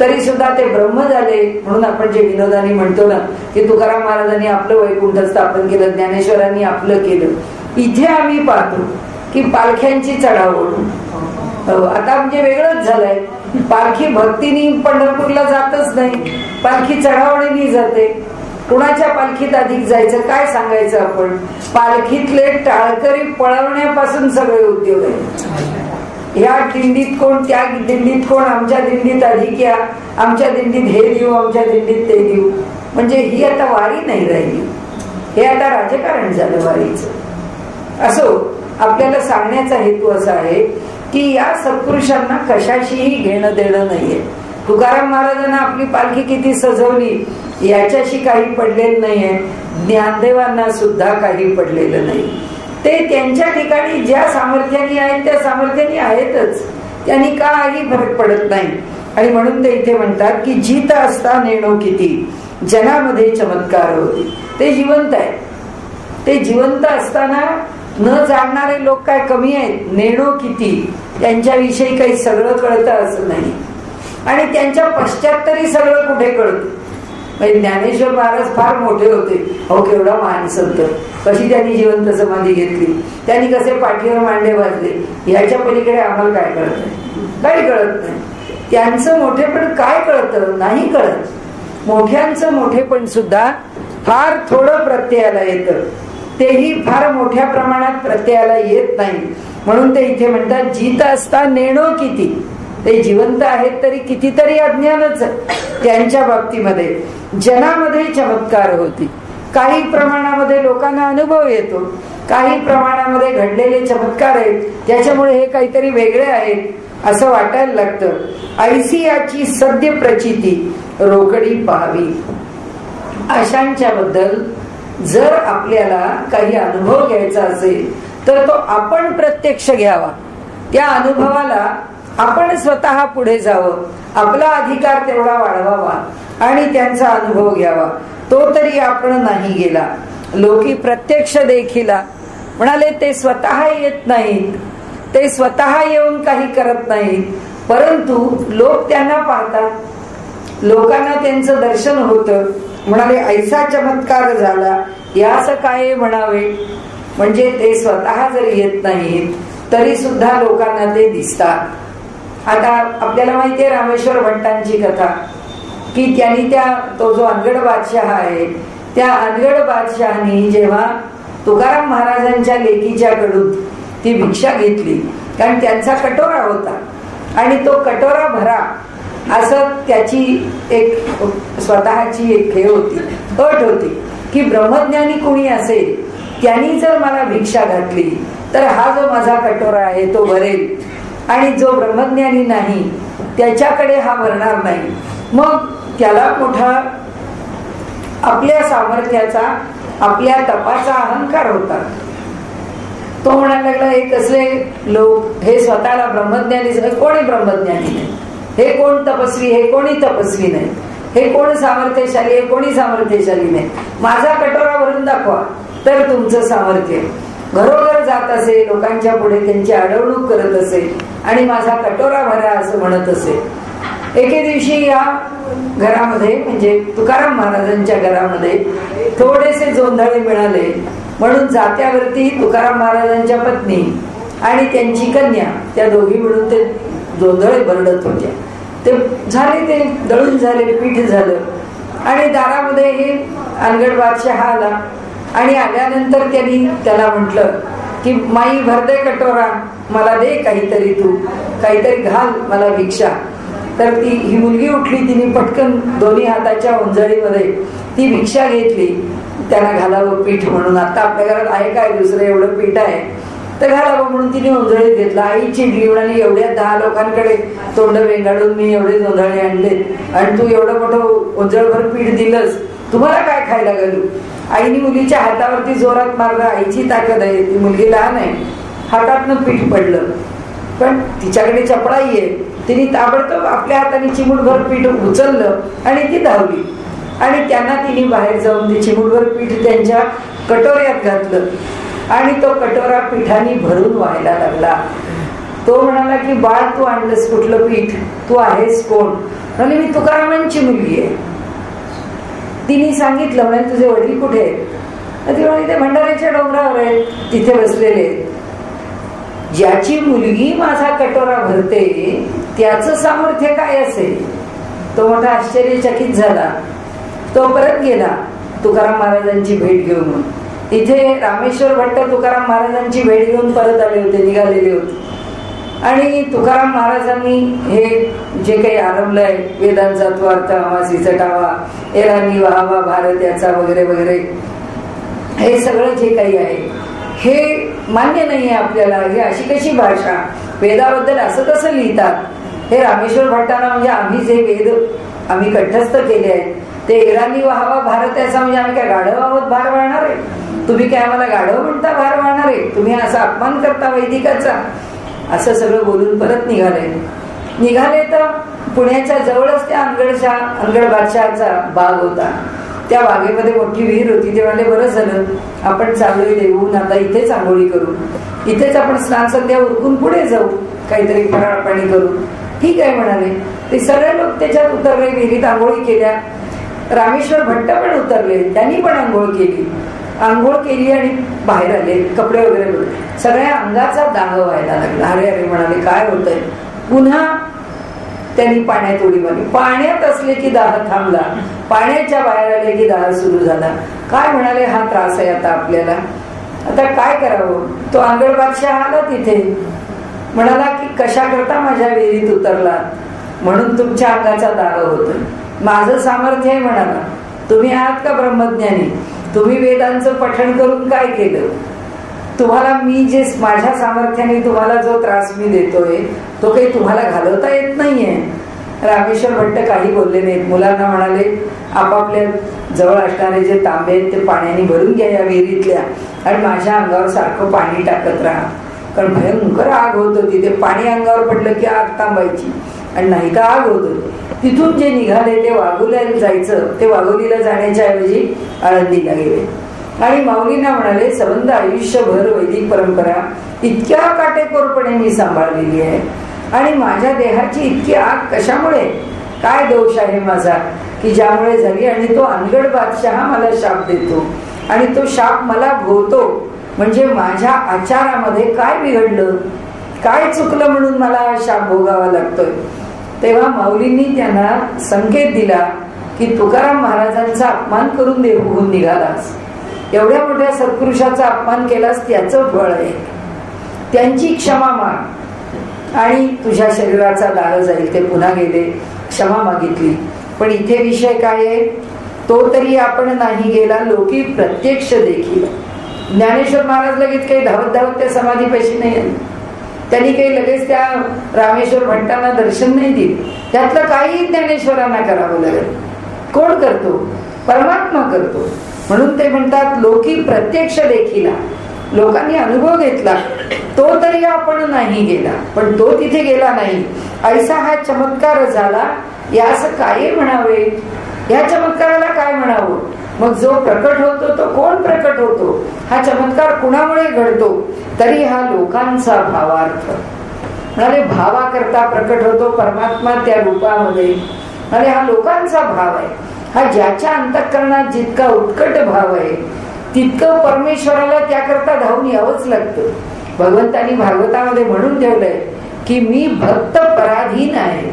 तरी सुद्धा ते ब्रह्म झाले. म्हणून आपण जे विनोदानी म्हणतो ना की तुकाराम महाराजांनी आपलं वैकुंठ स्थापन केलं, ज्ञानेश्वरांनी आपलं केलं. इथे आम्ही पाहतो की पालख्यांची चढाओढ आता म्हणजे वेगळंच झालंय. पालखी भक्तीनी पंढरपूरला जातच नाही, पालखी चढावणीनी जाते. कुणाच्या पालखीत अधिक जायचं काय सांगायचं आपण. पालखीतले टाळकरी पळवण्यापासून सगळे उद्योग आहेत. या दिंडीत कोण, त्या दिंडीत कोण, आमच्या दिंडीत अधिक या, आमच्या दिंडीत हे देऊ, आमच्या दिंडीत ते देऊ. म्हणजे ही आता वारी नाही राहिली, हे आता राजकारण झालं वारीचं. असो, आपल्याला सांगण्याचा हेतू असा आहे की या सत्पुरुषांना कशाशीही घेणं देणं नाहीये. तुकाराम महाराजांना आपली पालखी किती सजवली याच्याशी काही पडलेलं नाहीये, ज्ञानदेवांना सुद्धा काही पडलेलं नाही. ते त्यांच्या ठिकाणी ज्या सामर्थ्याने आहेत त्या सामर्थ्याने आहेतच, त्यांनी काही फरक पडत नाही. आणि म्हणून ते इथे म्हणतात की जित असता नेणो किती, जनामध्ये चमत्कार होते. ते जिवंत आहे, ते जिवंत असताना न जाणणारे लोक काय कमी आहेत. नेणो किती, त्यांच्याविषयी काही सगळं कळतं असं नाही, आणि त्यांच्या पश्चात तरी सगळं कुठे कळतं. म्हणजे ज्ञानेश्वर महाराज फार मोठे होते, हो केवढा महान संत, कशी त्यांनी जिवंत समाधी घेतली, त्यांनी कसे पाठीवर मांडे वाजले, याच्या पलीकडे आम्हाला काय कळत नाही, काही कळत नाही. त्यांचं मोठेपण काय कळतं, नाही कळत. मोठ्यांचं मोठेपण सुद्धा फार थोडं प्रत्ययाला येतं, तेही फार मोठ्या प्रमाणात प्रत्ययाला येत नाही. म्हणून ते इथे म्हणतात जित असता नेणो किती. ते जिवंत आहेत तरी कितीतरी अज्ञानच त्यांच्या बाबतीमध्ये. जनामध्ये चमत्कार होती, काही प्रमाणामध्ये लोकांना अनुभव येतो, काही प्रमाणामध्ये घडलेले चमत्कार आहेत, त्याच्यामुळे हे काहीतरी वेगळे आहेत असं वाटायला लागतं. ऐसी याची सद्य प्रचिती रोकडी पाहावी. अशांच्या बद्दल जर आपल्याला काही अनुभव घ्यायचा असेल तर तो आपण प्रत्यक्ष घ्यावा, त्या अनुभवाला आपण स्वतः पुढे जावं, आपला अधिकार तेवढा वाढवावा आणि त्यांचा अनुभव घ्यावा. तो तरी आपण नाही गेला. लोकी प्रत्यक्ष देखीला म्हणाले ते स्वतः येत नाहीत, ते स्वतः येऊन काही करत नाहीत, परंतु लोक त्यांना पाहतात, लोकांना त्यांचं दर्शन होतं. म्हणाले ऐसा चमत्कार झाला यास काय म्हणावे. म्हणजे ते स्वतः जरी येत नाहीत तरी सुद्धा लोकांना ते दिसतात. आता आपल्याला माहितीये रामेश्वर भट्टांची कथा की त्यांनी तो जो अनगढ बादशाह आहे त्या अनगढ बादशहानी जेव्हा तुकाराम महाराजांच्या लेकीच्या कडून ती भिक्षा घेतली, कारण त्यांचा कटोरा होता आणि तो कटोरा भरा असं त्याची एक स्वतःची एक हे होती, अट होती की ब्रह्मज्ञानी कोणी असेल त्यांनी जर मला भिक्षा घातली तर हा जो माझा कटोरा आहे तो भरेल, आणि जो ब्रह्मज्ञानी नाही त्याच्याकडे हा भरणार नाही. मग त्याला मोठा आपल्या सामर्थ्याचा, आपल्या तपाचा अहंकार होता. तो म्हणायला लागला हे कसले लोक, हे स्वतःला ब्रह्मज्ञानी, कोणी ब्रह्मज्ञानी नाही, हे कोण तपस्वी, हे कोणी तपस्वी नाही, हे कोण सामर्थ्यशाली, हे कोणी सामर्थ्यशाली नाही. माझा कटोरा भरून दाखवा तर तुमचं सामर्थ्य. घरोघर जात असे, लोकांच्या पुढे त्यांची अडवणूक करत असे आणि माझा कटोरा भरा असं म्हणत असे. एके दिवशी या घरामध्ये म्हणजे तुकाराम महाराजांच्या घरामध्ये थोडेसे जोंधळे मिळाले, म्हणून जात्यावरती तुकाराम महाराजांच्या पत्नी आणि त्यांची कन्या त्या दोघी मिळून ते जोंधळे भरडत होत्या. ते झाले, ते दळून झाले, पीठ झालं आणि दारामध्ये हे अनगढ बादशाह आला आणि आल्यानंतर त्यांनी त्याला म्हटलं की माई भरदे कटोरा, मला दे काहीतरी, तू काहीतरी घाल मला भिक्षा. तर ही मुलगी उठली, तिने पटकन दोन्ही हाताच्या ओंजळीमध्ये ती भिक्षा घेतली. त्याला घालावं पीठ म्हणून, आता आपल्या घरात आहे काय दुसरं एवढं पीठ आहे तर घालावं म्हणून तिने ओंजळीत घेतला. आई चिडली, म्हणाली एवढ्या 10 लोकांकडे तोंड वेंगाडून मी एवढे जोंधळे आणले आणि तू एवढं मोठं ओंजळभर पीठ दिलंस, तुम्हाला काय खायला घालू. आईने मुलीच्या हातावरती जोरात मारलं, आईची ताकद आहे, ती मुलगी लहान आहे, हातातनं पीठ पडलं. पण तिच्याकडे चपळाई आहे, तिने ताबडतोब आपल्या हाताने चिमूटभर पीठ उचललं आणि ती धावली आणि त्यांना तिने बाहेर जाऊन ते चिमूटभर पीठ त्यांच्या कटोऱ्यात घातलं आणि तो कटोरा पिठाने भरून व्हायला लागला. तो म्हणाला की बाळ तू आणलंस कुठलं पीठ, तू आहेस कोण? म्हणजे मी तुकारामांची मुलगी आहे. तिने सांगितलं म्हणजे तुझे वडील कुठे आहेत? ती म्हणाली ते भंडाऱ्याच्या डोंगरावर आहेत, तिथे बसलेले. ज्याची मुलगी माझा कटोरा भरते त्याचं सामर्थ्य काय असेल? तो मोठा आश्चर्यचकित झाला. तो परत गेला तुकाराम महाराजांची भेट घेऊन. तिथे रामेश्वर भट्ट तुकाराम महाराजांची भेट घेऊन परत आले होते, निघालेले होते. आणि तुकाराम महाराजांनी हे जे काही आरंभलंय वेदांचा तो अर्थ अमासीचा टावा, एरानी वाहावा भारत याचा वगैरे वगैरे, हे सगळं जे काही आहे हे मान्य नाही आहे आपल्याला. ही अशी कशी भाषा, वेदाबद्दल असं कसं लिहितात? हे रामेश्वर भट्टांना म्हणजे आम्ही जे वेद आम्ही कंठस्थ केले आहेत ते एरानी वाहावा भारत याचा म्हणजे आम्ही काय गाढव आहोत भार वाळणार आहे? तुम्ही काय आम्हाला गाढव म्हणता भार वाळणार आहे? तुम्ही असा अपमान करता वैदिकाचा? असं सगळं बोलून परत निघाले तर पुण्याच्या जवळच त्या अनगड बादशहाचा बाग होता. त्या बागेमध्ये मोठी विहीर होती. ते म्हणले बरं झालं आपण चाललोय देऊन, आता इथेच आंघोळी करू, इथेच आपण स्नान संध्या उरकून पुढे जाऊ, काहीतरी फराळ पाणी करू. ठीक आहे म्हणाले. ते सगळे लोक त्याच्यात उतरले, विहिरीत आंघोळी केल्या. रामेश्वर भट्ट पण उतरले, त्यांनी पण आंघोळ केली आणि बाहेर आले, कपडे वगैरे बदलले. सगळ्या अंगाचा दाह व्हायला लागला. अरे अरे म्हणाले काय होतंय? पुन्हा त्यांनी पाण्यात उडी मारली. पाण्यात असले की दाह थांबला, पाण्याच्या बाहेर आले की दाह सुरू झाला. काय म्हणाले हा त्रास आहे आता आपल्याला, आता काय करावं? तो अनगड बादशाह आला तिथे, म्हणाला की कशा करता माझ्या विहिरीत उतरला? म्हणून तुमच्या अंगाचा दाह होतोय. माझं सामर्थ्य आहे म्हणाला. तुम्ही आहात का ब्रह्मज्ञानी? तुम्ही वेदांचं पठण करून काय केलं? तुम्हाला मी जे माझ्या सामर्थ्याने तुम्हाला जो त्रास मी देतोय तो काही तुम्हाला घालवता येत नाहीये. रामेश्वर भट्ट काही बोलले नाहीत. मुलांना म्हणाले आपापल्या जवळ असणारे जे तांबे आहेत ते पाण्याने भरून घ्या या विहिरीतल्या आणि माझ्या अंगावर सारखं पाणी टाकत राहा. कारण भयंकर आग होत होती. ते पाणी अंगावर पडलं की आग थांबायची आणि नाही तर आग होत होती. तिथून जे निघाले ते वाघोलीला जायचं, ते वाघोलीला जाण्याच्या ऐवजी आळंदीला गेले आणि माऊलींना म्हणाले संबंध आयुष्यभर वैदिक परंपरा इतक्या काटेकोरपणे मी सांभाळलेली आहे आणि माझ्या देहाची इतकी आग कशामुळे, काय दोष आहे माझा की ज्यामुळे झाली? आणि तो अनगड बादशाह मला शाप देतो आणि तो शाप मला भोवतो. म्हणजे माझ्या आचारामध्ये काय बिघडलं, काय चुकलं म्हणून मला शाप भोगावा लागतोय? तेव्हा माऊलींनी त्यांना संकेत दिला की तुकाराम महाराजांचा अपमान करून देऊन निघालास, एवढ्या मोठ्या सत्पुरुषाचा अपमान केलास, त्याचं फळ आहे. त्यांची क्षमा माग आणि तुझ्या शरीराचा दाह जाईल. ते पुन्हा गेले, क्षमा मागितली. पण इथे विषय काय आहे? तो तरी आपण नाही गेला, लोकी प्रत्यक्ष देखील. ज्ञानेश्वर महाराज लगेच काही धावत धावत त्या समाधीपाशी नाही आले. त्यांनी काही लगेच त्या रामेश्वर भट्टांना दर्शन नाही दिले. त्यातलं काही ज्ञानेश्वरांना करावं लागेल. कोण करतो? परमात्मा करतो. म्हणून ते म्हणतात लोकी प्रत्यक्ष देखील. लोकांनी अनुभव घेतला, तो तरी आपण नाही गेला. पण तो तिथे गेला नाही. ऐसा हा चमत्कार झाला, यास काय म्हणावे? या चमत्काराला काय म्हणावं? मग जो प्रकट होतो तो कोण प्रकट होतो? हा चमत्कार कुणामुळे घडतो? तरी हा लोकांचा भावार्थ. म्हणाले भावाकरता प्रकट होतो परमात्मा त्या रूपामध्ये. आणि हा लोकांचा भाव आहे. हा ज्याच्या अंतःकरणात जितका उत्कट भाव आहे तितकं परमेश्वराला त्याकरता धावून यावंच लागतं. भगवंतानी भागवतामध्ये म्हणून ठेवलंय की मी भक्त पराधीन आहे.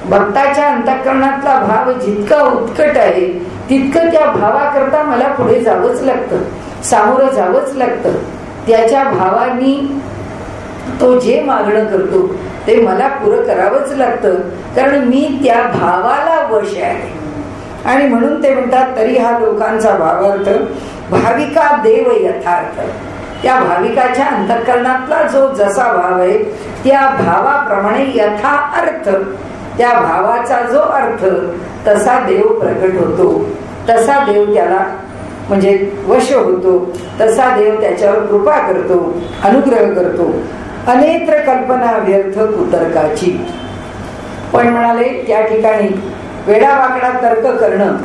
भक्ताच्या अंतःकरणातला भाव जितका उत्कट आहे तितकं त्या भावाकरता मला पुढे जावंच लागतं, सामोरं जावंच लागतं. त्याच्या भावानी तो जे मागणं करतो ते मला पुरं करावंच लागतं, कारण मी त्या भावाला वश आहे. आणि म्हणून ते म्हणतात तरी हा लोकांचा भावार्थ भाविका देव यथार्थ. त्या भाविकाच्या अंतःकरणातला जो जसा भाव आहे त्या भावाप्रमाणे यथा अर्थ, त्या भावाचा जो अर्थ तसा देव प्रकट होतो, तसा देव त्याला म्हणजे वश होतो, तसा देव त्याच्यावर कृपा करतो, अनुग्रह करतो. अनेत्र कल्पना व्यर्थ कुतर्काची. पण म्हणाले त्या ठिकाणी वेडावाकडा तर्क करणं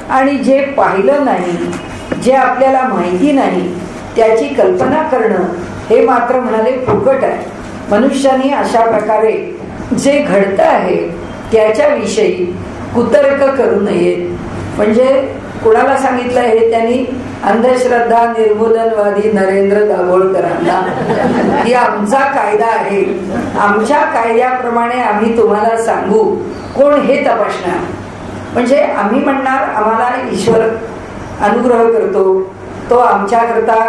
आणि जे पाहिलं नाही, जे आपल्याला माहिती नाही त्याची कल्पना करणं हे मात्र म्हणाले फुकट आहे. मनुष्याने अशा प्रकारे जे घडतं आहे त्याच्याविषयी कुतर्क करू नयेत. म्हणजे कुणाला सांगितलं हे त्यांनी अंधश्रद्धा निर्मूलनवादी नरेंद्र दाभोळकरांना की आमचा कायदा आहे, आमच्या कायद्याप्रमाणे आम्ही तुम्हाला सांगू, कोण हे तपासणार. म्हणजे आम्ही म्हणणार आम्हाला ईश्वर अनुग्रह करतो, तो आमच्याकरता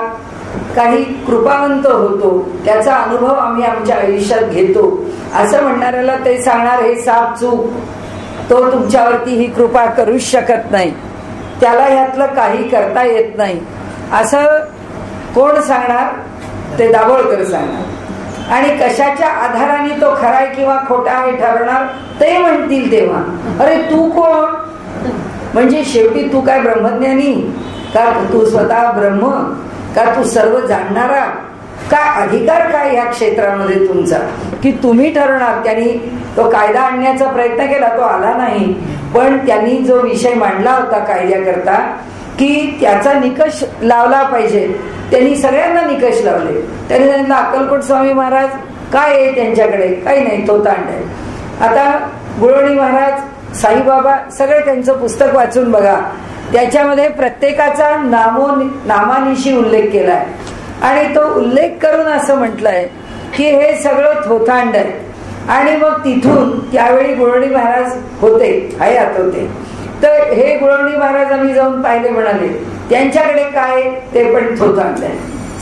काही कृपावंत होतो, त्याचा अनुभव आम्ही आमच्या आयुष्यात घेतो असं म्हणणाऱ्याला ते सांगणार हे साप चूक, तो तुमच्यावरती ही कृपा करूच शकत नाही, त्याला यातलं काही करता येत नाही असं कोण सांगणार? ते दाभोळकर सांगणार. आणि कशाच्या आधाराने तो खरा आहे किंवा खोटा आहे ठरवणार ते म्हणतील तेव्हा अरे तू कोण? म्हणजे शेवटी तू काय ब्रह्मज्ञानी का? तू स्वतः ब्रह्म का? तू सर्व जाणणारा काय? अधिकार काय या क्षेत्रामध्ये तुमचा की तुम्ही ठरवणार? त्यांनी तो कायदा आणण्याचा प्रयत्न केला, तो आला नाही, पण त्यांनी जो विषय मांडला होता कायद्याकरता की त्याचा निकष लावला पाहिजे, त्यांनी सगळ्यांना निकष लावले. त्यांनी सांगितलं अक्कलकोट स्वामी महाराज काय आहे त्यांच्याकडे? काही नाही, तो तांड आहे. आता गुळवणी महाराज, साईबाबा, सगळे त्यांचं पुस्तक वाचून बघा, त्याच्यामध्ये प्रत्येकाचा नामानिशी उल्लेख केलाय आणि तो उल्लेख करून असं म्हटलंय की हे सगळं थोथांड आहे. आणि मग तिथून त्यावेळी गुळवणी महाराज होते, हयात होते, तर हे गुळवणी महाराज आम्ही जाऊन पाहिले, म्हणाले त्यांच्याकडे काय? ते पण थोथांड आहे,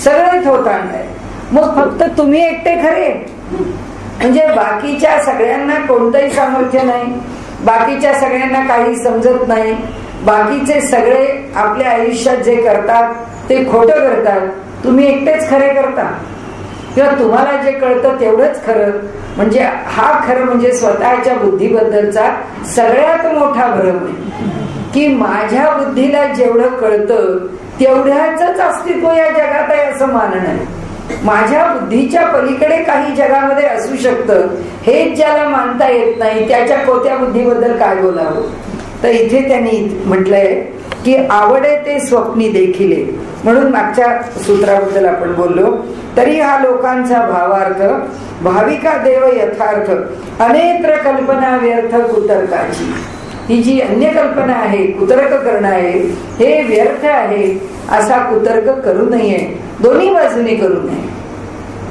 सगळे थोथांड आहे. मग फक्त तुम्ही एकटे खरे? म्हणजे बाकीच्या सगळ्यांना कोणतंही सामर्थ्य नाही, बाकीच्या सगळ्यांना काही समजत नाही, बाकीचे सगळे आपल्या आयुष्यात जे करतात ते खोटं करतात, तुम्ही एकटेच खरे करता किंवा तुम्हाला जे कळतं तेवढंच खरं. म्हणजे हा खरं म्हणजे स्वतःच्या बुद्धीबद्दलचा सगळ्यात मोठा भ्रम आहे की माझ्या बुद्धीला जेवढं कळतं तेवढ्याच अस्तित्व या जगात आहे असं मानणं आहे. माझ्या बुद्धीच्या पलीकडे काही जगामध्ये असू शकतं हेच ज्याला मानता येत नाही त्याच्या कोत्या बुद्धीबद्दल काय बोलावं. तर इथे त्यांनी म्हटलंय की आवडे ते स्वप्नी देखिले, म्हणून मागच्या सूत्राबद्दल आपण बोललो. तरी हा लोकांचा भावार्थ भाविका देव यथार्थ अनेत्र कल्पना व्यर्थ कुतर्काची. ही जी अन्य कल्पना आहे, कुतर्क करणं आहे, हे व्यर्थ आहे असा कुतर्क करू नये, दोन्ही बाजूने करू नये.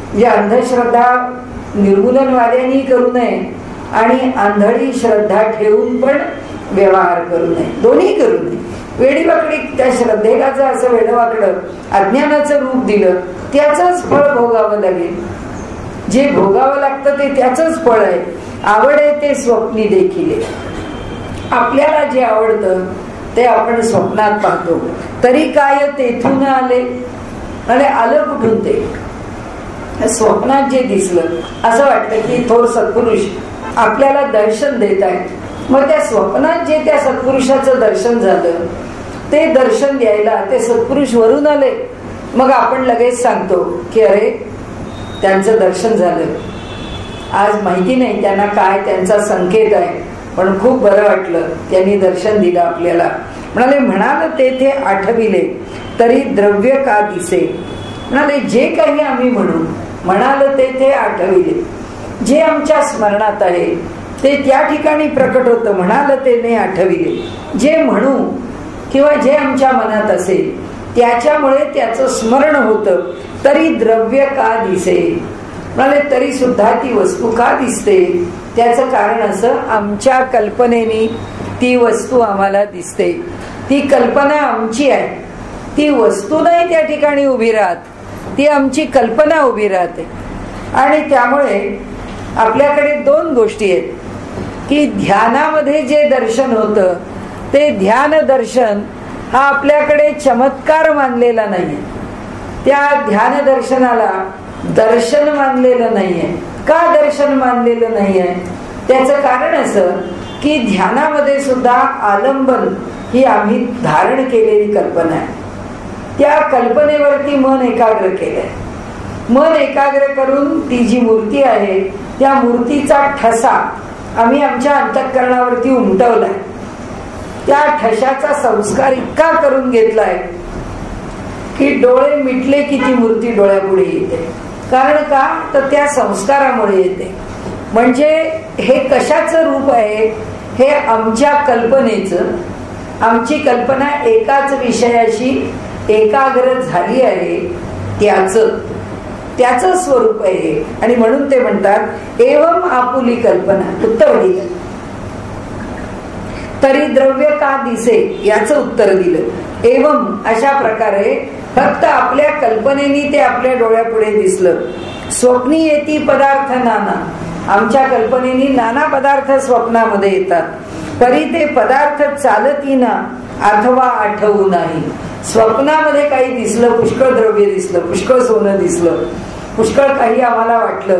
म्हणजे अंधश्रद्धा निर्मूलनवाद्यांनी करू नये आणि आंधळी श्रद्धा ठेवून पण व्यवहार करू नये, दोन्ही करू नये. वेडीवाकडी त्या श्रद्धेला जर असं वेडवाकडं अज्ञानाचं रूप दिलं त्याचंच फळ भोगावं लागेल. जे भोगावं लागतं ते त्याचंच फळ आहे. आवडे ते स्वप्नी देखील. आपल्याला जे आवडतं ते आपण स्वप्नात पाहतो, तरी काय तेथून आले आणि आलं कुठून? ते स्वप्नात जे दिसलं असं वाटतं की थोर सत्पुरुष आपल्याला दर्शन देत आहेत. मग त्या स्वप्नात जे त्या सत्पुरुषाचं दर्शन झालं ते दर्शन द्यायला ते सत्पुरुष वरून आले, मग आपण लगेच सांगतो की अरे त्यांचं दर्शन झालं. आज माहिती नाही त्यांना काय त्यांचा संकेत आहे, पण खूप बरं वाटलं, त्यांनी दर्शन दिलं आपल्याला. म्हणाले म्हणाल तेथे आठविले तरी द्रव्य का दिसे. म्हणाले जे काही आम्ही म्हणू, म्हणाल तेथे आठविले, जे आमच्या स्मरणात आहे ते त्या ठिकाणी प्रकट होतं, म्हणाल ते नाही आठविले. जे म्हणू किंवा जे आमच्या मनात असेल त्याच्यामुळे त्याचं स्मरण होतं, तरी द्रव्य का दिसे. म्हणाले तरी सुद्धा ती वस्तू का दिसते, त्याचं कारण असं आमच्या कल्पनेने ती वस्तू आम्हाला दिसते. ती कल्पना आमची आहे, ती वस्तू नाही त्या ठिकाणी उभी राहत, ती आमची कल्पना उभी राहते. आणि त्यामुळे आपल्याकडे दोन गोष्टी आहेत की ध्यानामध्ये जे दर्शन होतं ते ध्यान दर्शन हा आपल्याकडे चमत्कार मानलेला नाहीये. त्या ध्यान दर्शनाला दर्शन मानलेलं नाहीये. का दर्शन मानलेलं नाहीये? त्याचं कारण असं की ध्यानामध्ये सुद्धा आलंबन ही आम्ही धारण केलेली कल्पना आहे. त्या कल्पनेवरती मन एकाग्र केलंय. मन एकाग्र करून ती जी मूर्ती आहे त्या मूर्तीचा ठसा आम्ही आमच्या अंतःकरणावरती उमटवलाय. त्या ठशाचा संस्कार इतका करून घेतलाय की डोळे मिटले की ती मूर्ती डोळ्यापुढे येते. कारण का, तर त्या संस्कारामुळे येते. म्हणजे हे कशाचं रूप आहे, हे आमच्या कल्पनेचं. आमची कल्पना एकाच विषयाशी एकाग्र झाली आहे, त्याचं स्वरूप आहे. आणि म्हणून ते म्हणतात एवम आपुली कल्पना. उत्तर दिलं. तरी द्रव्य का दिसे याचं उत्तर दिलं. एवम अशा प्रकारे फक्त आपल्या कल्पनेनी ते आपल्या डोळ्यापुढे दिसलं. स्वप्नी येती पदार्थ नाना. आमच्या कल्पनेनी नाना पदार्थ स्वप्नामध्ये येतात. तरी ते पदार्थ चालती ना अथवा आठवू नाही. स्वप्नामध्ये काही दिसलं, पुष्कळ द्रव्य दिसलं, पुष्कळ सोनं दिसलं, पुष्कळ काही आम्हाला वाटलं,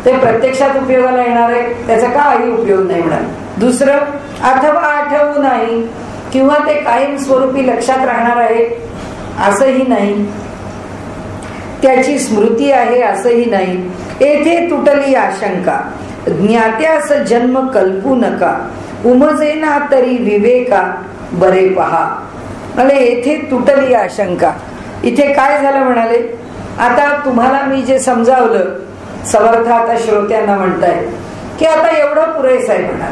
ते प्रत्यक्षात उपयोगाला येणार आहे त्याचा काही उपयोग नाही होणार. दुसरं, अथवा आठवू नाही, किंवा ते कायम स्वरूपी लक्षात राहणार आहे असंही नाही, त्याची स्मृती आहे असंही नाही. येथे तुटली आशंका. ज्ञात्यास जन्म कल्पू नका. उमजेना तरी विवेका बरे पहा. म्हणजे येथे तुटली आशंका. इथे काय झालं म्हणाले, आता तुम्हाला मी जे समजावलं, समर्थ आता श्रोत्यांना म्हणताय की आता एवढं पुरेसं आहे म्हणा.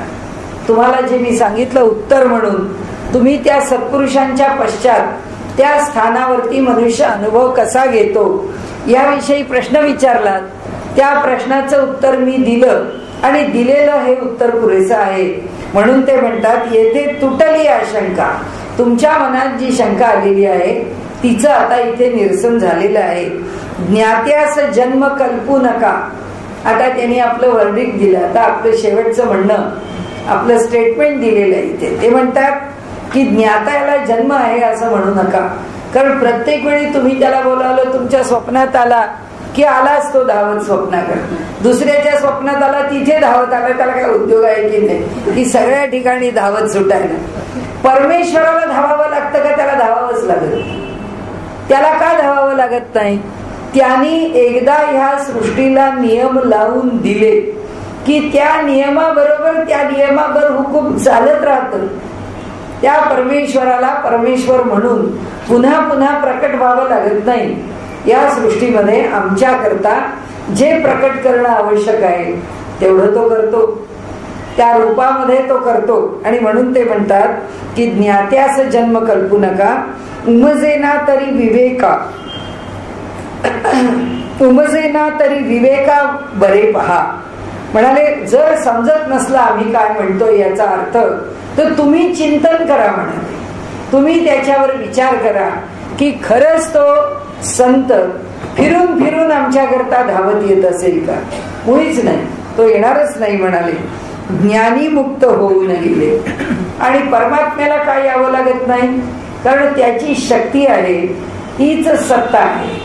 तुम्हाला जे मी सांगितलं उत्तर म्हणून तुम्ही त्या सत्पुरुषांच्या पश्चात त्या स्थानावरती मनुष्य अनुभव कसा घेतो याविषयी प्रश्न विचारलात. त्या प्रश्नाचं उत्तर मी दिलं आणि दिलेलं हे उत्तर पुरेसं आहे. म्हणून ते म्हणतात येथे तुटली आशंका. तुमच्या मनात जी शंका आलेली आहे तिचं आता इथे निरसन झालेलं आहे. ज्ञात्यास जन्म कल्पू नका. आता त्यांनी आपलं वर्डिक्ट दिलं. आता आपलं शेवटचं म्हणणं, आपलं स्टेटमेंट दिलेलं आहे इथे. ते म्हणतात की ज्ञात्याला जन्म आहे असं म्हणू नका. कारण प्रत्येक वेळी तुम्ही त्याला बोलावलं, तुमच्या स्वप्नात आला की आलाच तो धावत स्वप्नाकडे. दुसऱ्याच्या स्वप्नात आला तिथे धावत आला. त्याला काय उद्योग आहे की नाही की सगळ्या ठिकाणी धावत सुटायला. परमेश्वराला धावावं लागतं का त्याला धावावंच लागत? त्याला का धावावं लागत नाही? त्यांनी एकदा ह्या सृष्टीला नियम लावून दिले की त्या नियमाबरोबर त्या नियमावर हुकूम चालत राहतं. त्या परमेश्वराला परमेश्वर म्हणून पुन्हा पुन्हा प्रकट व्हावं लागत नाही. या सृष्टीमध्ये आमच्या करता जे प्रकट करणं आवश्यक आहे तेवढं तो करतो, त्या रूपामध्ये तो करतो. आणि म्हणून ते म्हणतात की ज्ञात्यास जन्म कल्पू नका. उमजेना तरी विवेका, उमजेना तरी विवेका बरे पहा. म्हणाले जर समजत नसला आम्ही काय म्हणतोय याचा अर्थ, तर तुम्ही चिंतन करा. म्हणाले तुम्ही त्याच्यावर विचार करा की खरंच तो संत फिरून फिरून आमच्या करता धावत येत असेल का? मुळीच नाही, तो येणारच नाही. म्हणाले ज्ञानी मुक्त होऊन गेले. आणि परमात्म्याला काय यावं लागत नाही, कारण त्याची शक्ती आहे, तीच सत्ता आहे.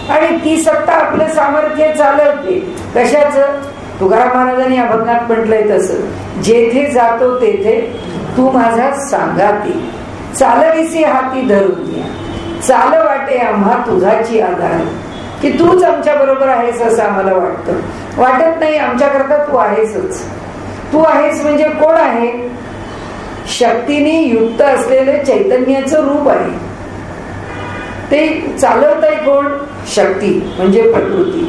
आणि ती सत्ता आपलं सामर्थ्य चालवते. कशाचं? तुकाराम महाराजांनी अभंगात म्हटलंय तसं, जेथे जातो तेथे तू माझा सांगाती, चालविसी हाती धरून द्या, चाल वाटे आम्हा तुझाची आधार. की तूच आमच्या बरोबर आहेस असं आम्हाला वाटतं. वाटत नाही, आमच्याकरता तू आहेसच. तू आहेस म्हणजे कोण आहे? शक्तीने युक्त असलेले चैतन्याचं रूप आहे. ते चालवत आहे कोण? शक्ती म्हणजे प्रकृती.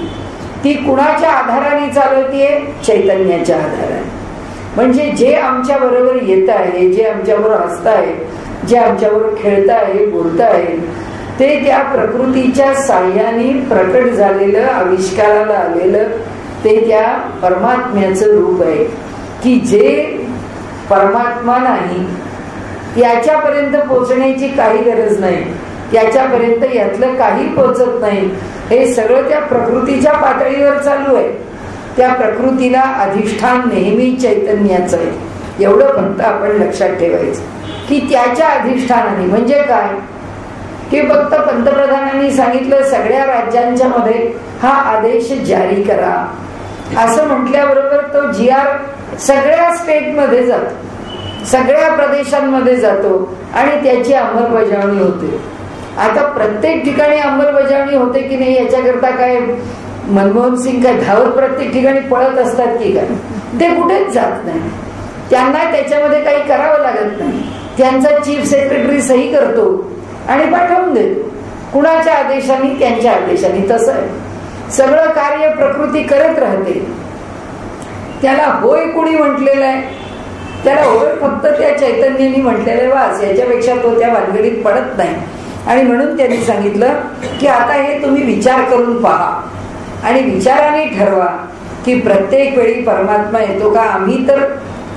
ती कुणाच्या आधाराने चालवतीये? चैतन्याच्या आधाराने. म्हणजे जे आमच्या बरोबर येत आहे, जे आमच्याबरोबर हसत आहे, जे आमच्याबरोबर खेळत आहे, बोलत आहे, ते त्या प्रकृतीच्या साह्याने प्रकट झालेलं, आविष्काराला आलेलं ते त्या परमात्म्याचं रूप आहे. की जे परमात्मा नाही याच्यापर्यंत पोचण्याची काही गरज नाही, याच्यापर्यंत यातलं काही पोचत नाही. हे सगळं त्या प्रकृतीच्या पातळीवर चालू आहे. त्या प्रकृतीला अधिष्ठान नेहमी चैतन्याचं आहे. एवढं फक्त आपण लक्षात ठेवायचं की त्याच्या अधिष्ठानाने. म्हणजे काय? की फक्त पंतप्रधानांनी सांगितलं सगळ्या राज्यांच्या मध्ये हा आदेश जारी करा असं म्हटल्याबरोबर तो GR सगळ्या स्टेटमध्ये जातो, सगळ्या प्रदेशांमध्ये जातो आणि त्याची अंमलबजावणी होते. आता प्रत्येक ठिकाणी अंमलबजावणी होते की नाही याच्याकरता काय मनमोहन सिंग काय धावत प्रत्येक ठिकाणी पळत असतात की काय? ते कुठेच जात नाही. त्यांना त्याच्यामध्ये काही करावं लागत नाही. त्यांचा चीफ सेक्रेटरी सही करतो आणि पाठवून देतो. कुणाच्या आदेशाने? त्यांच्या आदेशाने. तसं आहे सगळं कार्य प्रकृती करत राहते. त्याला होय कुणी म्हटलेलं आहे? त्याला होय फक्त त्या चैतन्याने म्हटलेलं आहे. वास, याच्यापेक्षा तो त्या भानगडीत पडत नाही. आणि म्हणून त्यांनी सांगितलं की आता हे तुम्ही विचार करून पहा आणि विचाराने ठरवा की प्रत्येक वेळी परमात्मा येतो का? आम्ही तर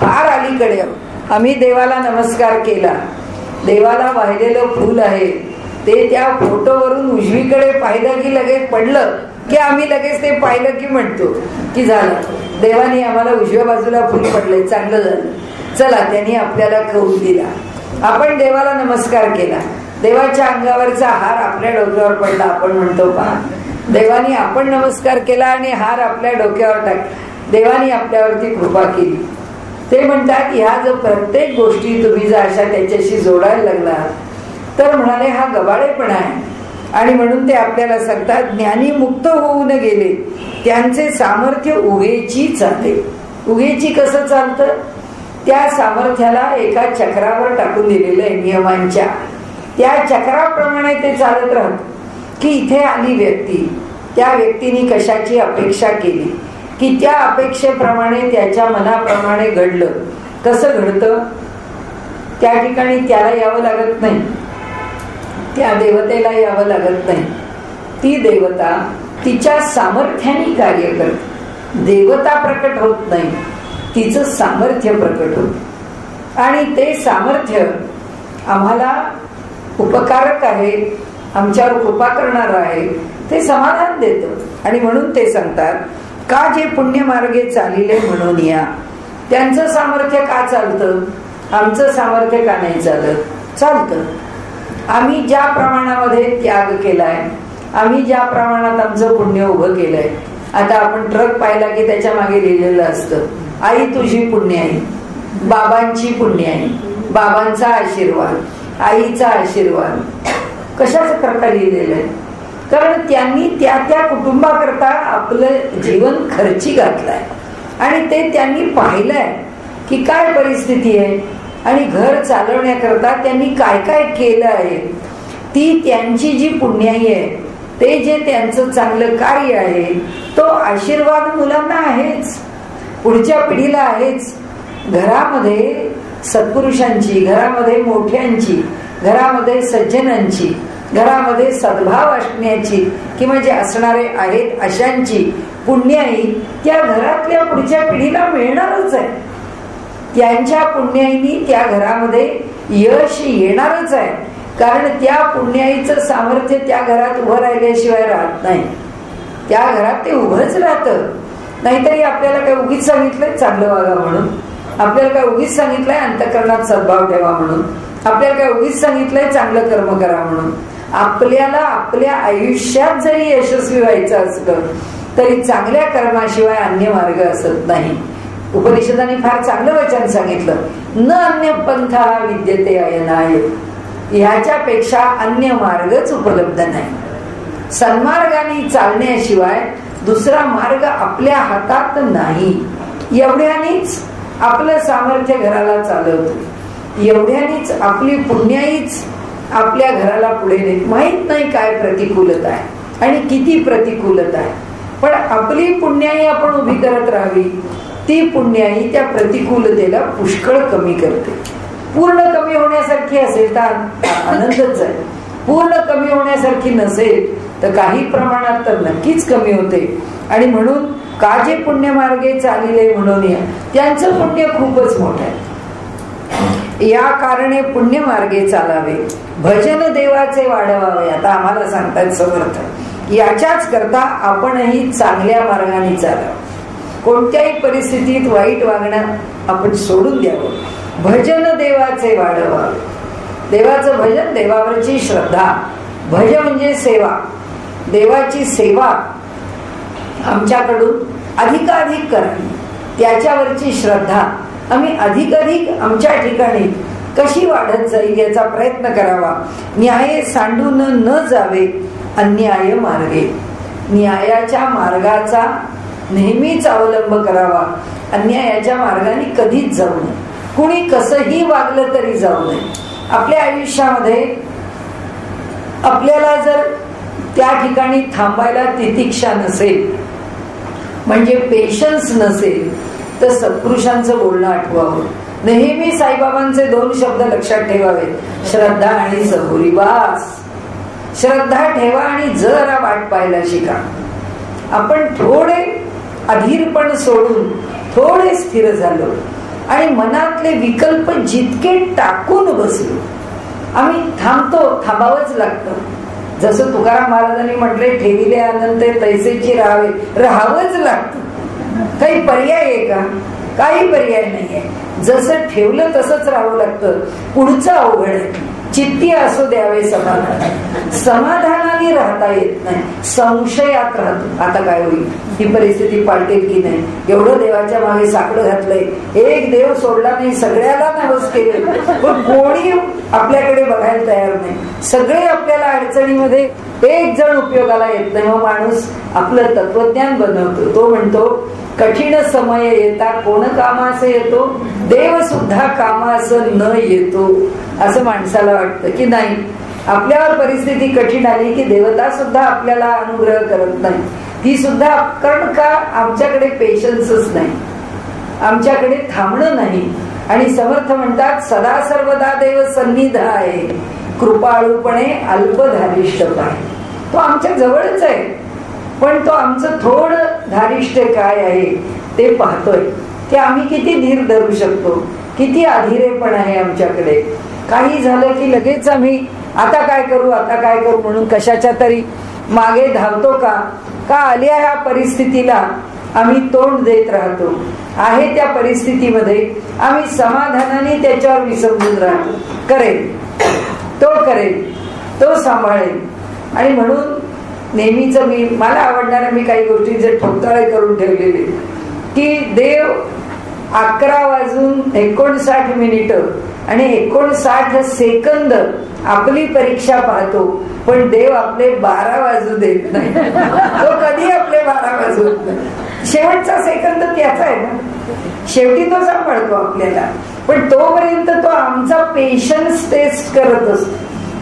फार अलीकडे आहोत. आम्ही देवाला नमस्कार केला, देवाला वाहिलेलं फूल आहे ते त्या फोटोवरून उजवीकडे पाहिलं की लगेच पडलं की आम्ही लगेच ते पाहिलं की म्हणतो की झालं, देवाने आम्हाला उजव्या बाजूला फूल पडलंय, चांगलं झालं, चला त्यांनी आपल्याला कौल दिला. आपण देवाला नमस्कार केला, देवाच्या अंगावरचा हार आपल्या डोक्यावर पडला, आपण म्हणतो पहा देवाने आपण नमस्कार केला आणि हार आपल्या डोक्यावर टाक, देवाने आपल्यावरती कृपा केली. ते म्हणतात ह्या जर प्रत्येक गोष्टी तुम्ही जर अशा त्याच्याशी जोडायला लागला तर म्हणाले हा गबाळेपणा आहे. आणि म्हणून ते आपल्याला सांगतात ज्ञानी मुक्त होऊन गेले त्यांचे सामर्थ्य उगेची चालते. उगेची कसं चालतं? त्या सामर्थ्याला एका चक्रावर टाकून दिलेलं आहे नियमांच्या. त्या चक्राप्रमाणे ते चालत राहत की इथे आली व्यक्ती, त्या व्यक्तीने कशाची अपेक्षा केली की त्या अपेक्षेप्रमाणे त्याच्या मनाप्रमाणे घडलं. कसं घडतं? त्या ठिकाणी त्याला यावं लागत नाही, त्या देवतेला यावं लागत नाही. ती देवता तिच्या सामर्थ्याने कार्य करते. देवता प्रकट होत नाही, तिचं सामर्थ्य प्रकट होत. आणि ते सामर्थ्य आम्हाला उपकारक आहे, आमच्यावर कृपा करणार आहे, ते समाधान देतं. आणि म्हणून ते सांगतात का जे पुण्य मार्गे चालिले म्हणून या, त्यांचं सामर्थ्य का चालतं, आमचं सामर्थ्य का नाही चालत? चालतं. आम्ही ज्या प्रमाणामध्ये त्याग केलाय, आम्ही ज्या प्रमाणात आमचं पुण्य उभं केलंय. आता आपण ट्रक पाहिला की त्याच्या मागे लिहिलेलं असतं आई तुझी पुण्याई, बाबांची पुण्याई, बाबांचा आशीर्वाद, आईचा आशीर्वाद. कशाच करता लिहिलेलं आहे? कारण त्यांनी त्या त्या कुटुंबाकरता आपलं जीवन खर्ची घातलाय आणि ते त्यांनी पाहिलंय की काय परिस्थिती आहे आणि घर चालवण्याकरता त्यांनी काय काय केलं आहे. ती त्यांची जी पुण्याई आहे, ते जे त्यांचं चांगलं कार्य आहे, तो आशीर्वाद मुलांना आहेच, पुढच्या पिढीला आहेच. घरामध्ये सत्पुरुषांची, घरामध्ये मोठ्यांची, घरामध्ये सज्जनांची, घरामध्ये सद्भाव असण्याची किंवा जे असणारे आहेत अशांची पुण्याई त्या घरातल्या पुढच्या पिढीला मिळणारच आहे. त्यांच्या पुण्याईनी त्या घरामध्ये यश येणारच आहे. कारण त्या पुण्याईचं सामर्थ्य त्या घरात उभं राहिल्याशिवाय राहत नाही. त्या घरात ते उभंच राहतं. नाहीतरी आपल्याला काय उगीच सांगितलंय चांगलं वागा म्हणून, आपल्याला काय उगीच सांगितलंय अंतःकरणात सद्भाव ठेवा म्हणून, आपल्याला काय उगीच सांगितलंय चांगलं कर्म करा म्हणून. आपल्याला आपल्या आयुष्यात जरी यशस्वी व्हायचं असलं तरी चांगल्या कर्माशिवाय अन्य मार्ग असत नाही. उपनिषदाने फार चांगलं वचन सांगितलं, न अन्य पंथा विद्यते अयनाय, ह्याच्यापेक्षा अन्य मार्गच उपलब्ध नाही. सन्मार्गाने चालण्याशिवाय दुसरा मार्ग आपल्या हातात नाही. एवढ्यानीच आपलं सामर्थ्य घराला चालवतो, एवढ्यानीच आपली पुण्याईच आपल्या घराला पुढे नेत. माहित नाही काय प्रतिकूलता आहे आणि किती प्रतिकूलता आहे, पण आपली पुण्याई आपण उभी करत राहावी. ती पुण्याई त्या प्रतिकूलतेला पुष्कळ कमी करते. पूर्ण कमी होण्यासारखी असेल तर आनंदच आहे, पूर्ण कमी होण्यासारखी नसेल तर काही प्रमाणात तर नक्कीच कमी होते. आणि म्हणून का जे पुण्य मार्गे चालिले म्हणून या, त्यांचं पुण्य खूपच मोठं आहे. या कारणे पुण्य मार्गे चालावे, भजन देवाचे वाढवावे. आता आम्हाला सांगतात समर्थ, याच्याच करता आपणही चांगल्या मार्गाने चालावं. कोणत्याही परिस्थितीत वाईट वागणं आपण सोडून द्यावं. भजन देवाचे वाढवावे. देवाचं भजन, देवावरची श्रद्धा. भज म्हणजे सेवा, देवाची सेवा आमच्याकडून अधिकाधिक करावी. त्याच्यावरची श्रद्धा आम्ही अधिकाधिक आमच्या ठिकाणी कशी वाढत जाईल याचा प्रयत्न करावा. न्याय सांडून न जावे अन्याय मार्गे. न्यायाच्या मार्गाचा नेहमीच अवलंब करावा. अन्यायाच्या मार्गाने कधीच जाऊ नये. कुणी कसंही वागलं तरी जाऊ नये. आपल्या आयुष्यामध्ये आपल्याला जर त्या ठिकाणी थांबायला तितिक्षा नसेल, म्हणजे पेशन्स नसेल, तर सत्पुरुषांचं बोलणं आठवावं. नेहमी साईबाबांचे 2 शब्द लक्षात ठेवावेत, श्रद्धा आणि सबुरी. बास, श्रद्धा ठेवा आणि जरा वाट पाहायला शिका. आपण थोडे अधीरपण सोडून थोडे स्थिर झालो आणि मनातले विकल्प जितके टाकून बसलो. आम्ही थांबावंच लागतं. जसं तुकाराम महाराजांनी म्हटले, ठेविले आनंद तैसेची राहावे, राहावंच लागतं. काही पर्याय आहे का? काही पर्याय नाहीये. जसं ठेवलं तसंच राहावं लागतं. पुढचं अवघड आहे. चित्ती असो द्यावे समाधान. समाधानाने राहता येत नाही, संशयात राहतो. आता काय होईल, ही परिस्थिती पालटेल की नाही, एवढं देवाच्या मागे साकडं घातलंय, एक देव सोडला नाही, सगळ्याला नवस केले, पण कोणी आपल्याकडे बघायला तयार नाही. सगळे आपल्याला अडचणीमध्ये, एक जण उपयोगाला येत नाही. मग माणूस आपलं तत्वज्ञान बनवतो. तो म्हणतो, कठीण समय येता कोण कामास येतो, देव सुद्धा कामास न येतो. असं माणसाला वाटतं की नाही, आपल्यावर परिस्थिती कठीण आली की देवता सुद्धा आपल्याला अनुग्रह करत नाही. ती सुद्धा, कारण का आमच्याकडे पेशन्सच नाही, आमच्याकडे थांबणं नाही. आणि समर्थ म्हणतात, सदा सर्वदा देव सन्निध आहे, कृपाळूपणे अल्पधारिष्ठ पाय. तो आमच्या जवळच आहे, पण तो आमचं थोडं धारिष्ठ काय आहे ते पाहतोय, की आम्ही किती धीर धरू शकतो, किती अधीरेपण आहे आमच्याकडे. काही झालं की लगेच आम्ही आता काय करू, आता काय करू म्हणून कशाच्या तरी मागे धावतो. का आल्या ह्या परिस्थितीला आम्ही तोंड देत राहतो. आहे त्या परिस्थितीमध्ये आम्ही समाधानाने त्याच्यावर विसंबून राहतो. करेल तो सांभाळेल. आणि म्हणून नेहमीच मला आवडणाऱ्या मी काही गोष्टींचे ठोकताळे करून ठेवलेले, की देव 11:59 आणि 59 सेकंद आपली परीक्षा पाहतो, पण देव आपले 12 वाजू देत नाही. तो कधी आपले 12 वाजवत नाही. शेवटचा सेकंद त्याचा आहे ना, शेवटी तो सांभाळतो आपल्याला. पण तोपर्यंत तो आमचा पेशन्स टेस्ट करत असतो,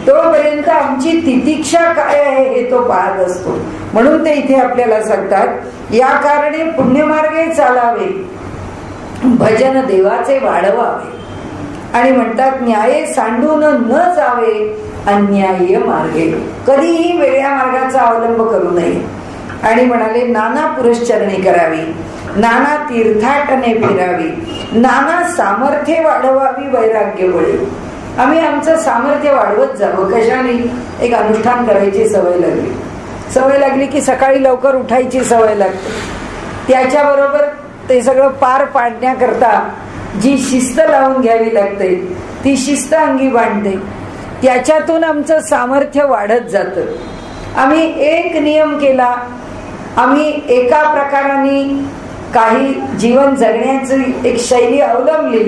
तोपर्यंत आमची तितिक्षा काय आहे हे तो पाहत असतो. म्हणून ते इथे आपल्याला सांगतात, या कारणे पुण्यमार्गे चालावे, भजन देवाचे वाढवावे. आणि म्हणतात, न्याय सांडून न जावे, अन्याय्य मार्गे. कधीही वेगळ्या मार्गाचा अवलंब करू नये. आणि म्हणाले, नाना पुरश्चरणी करावी, नाना तीर्थाटने फिरावी, नाना सामर्थ्य वाढवावी, वैराग्य बळे. आम्ही आमचं सामर्थ्य वाढवत जावं. कशाने? एक अनुष्ठान करायची सवय लागली की सकाळी लवकर उठायची सवय लागते. त्याच्याबरोबर ते सगळं पार पाडण्याकरता जी शिस्त लावून घ्यावी लागते, ती शिस्त अंगी बांधते. त्याच्यातून आमचं सामर्थ्य वाढत जातं. आम्ही एक नियम केला, आम्ही एका प्रकाराने काही जीवन जगण्याची एक शैली अवलंबली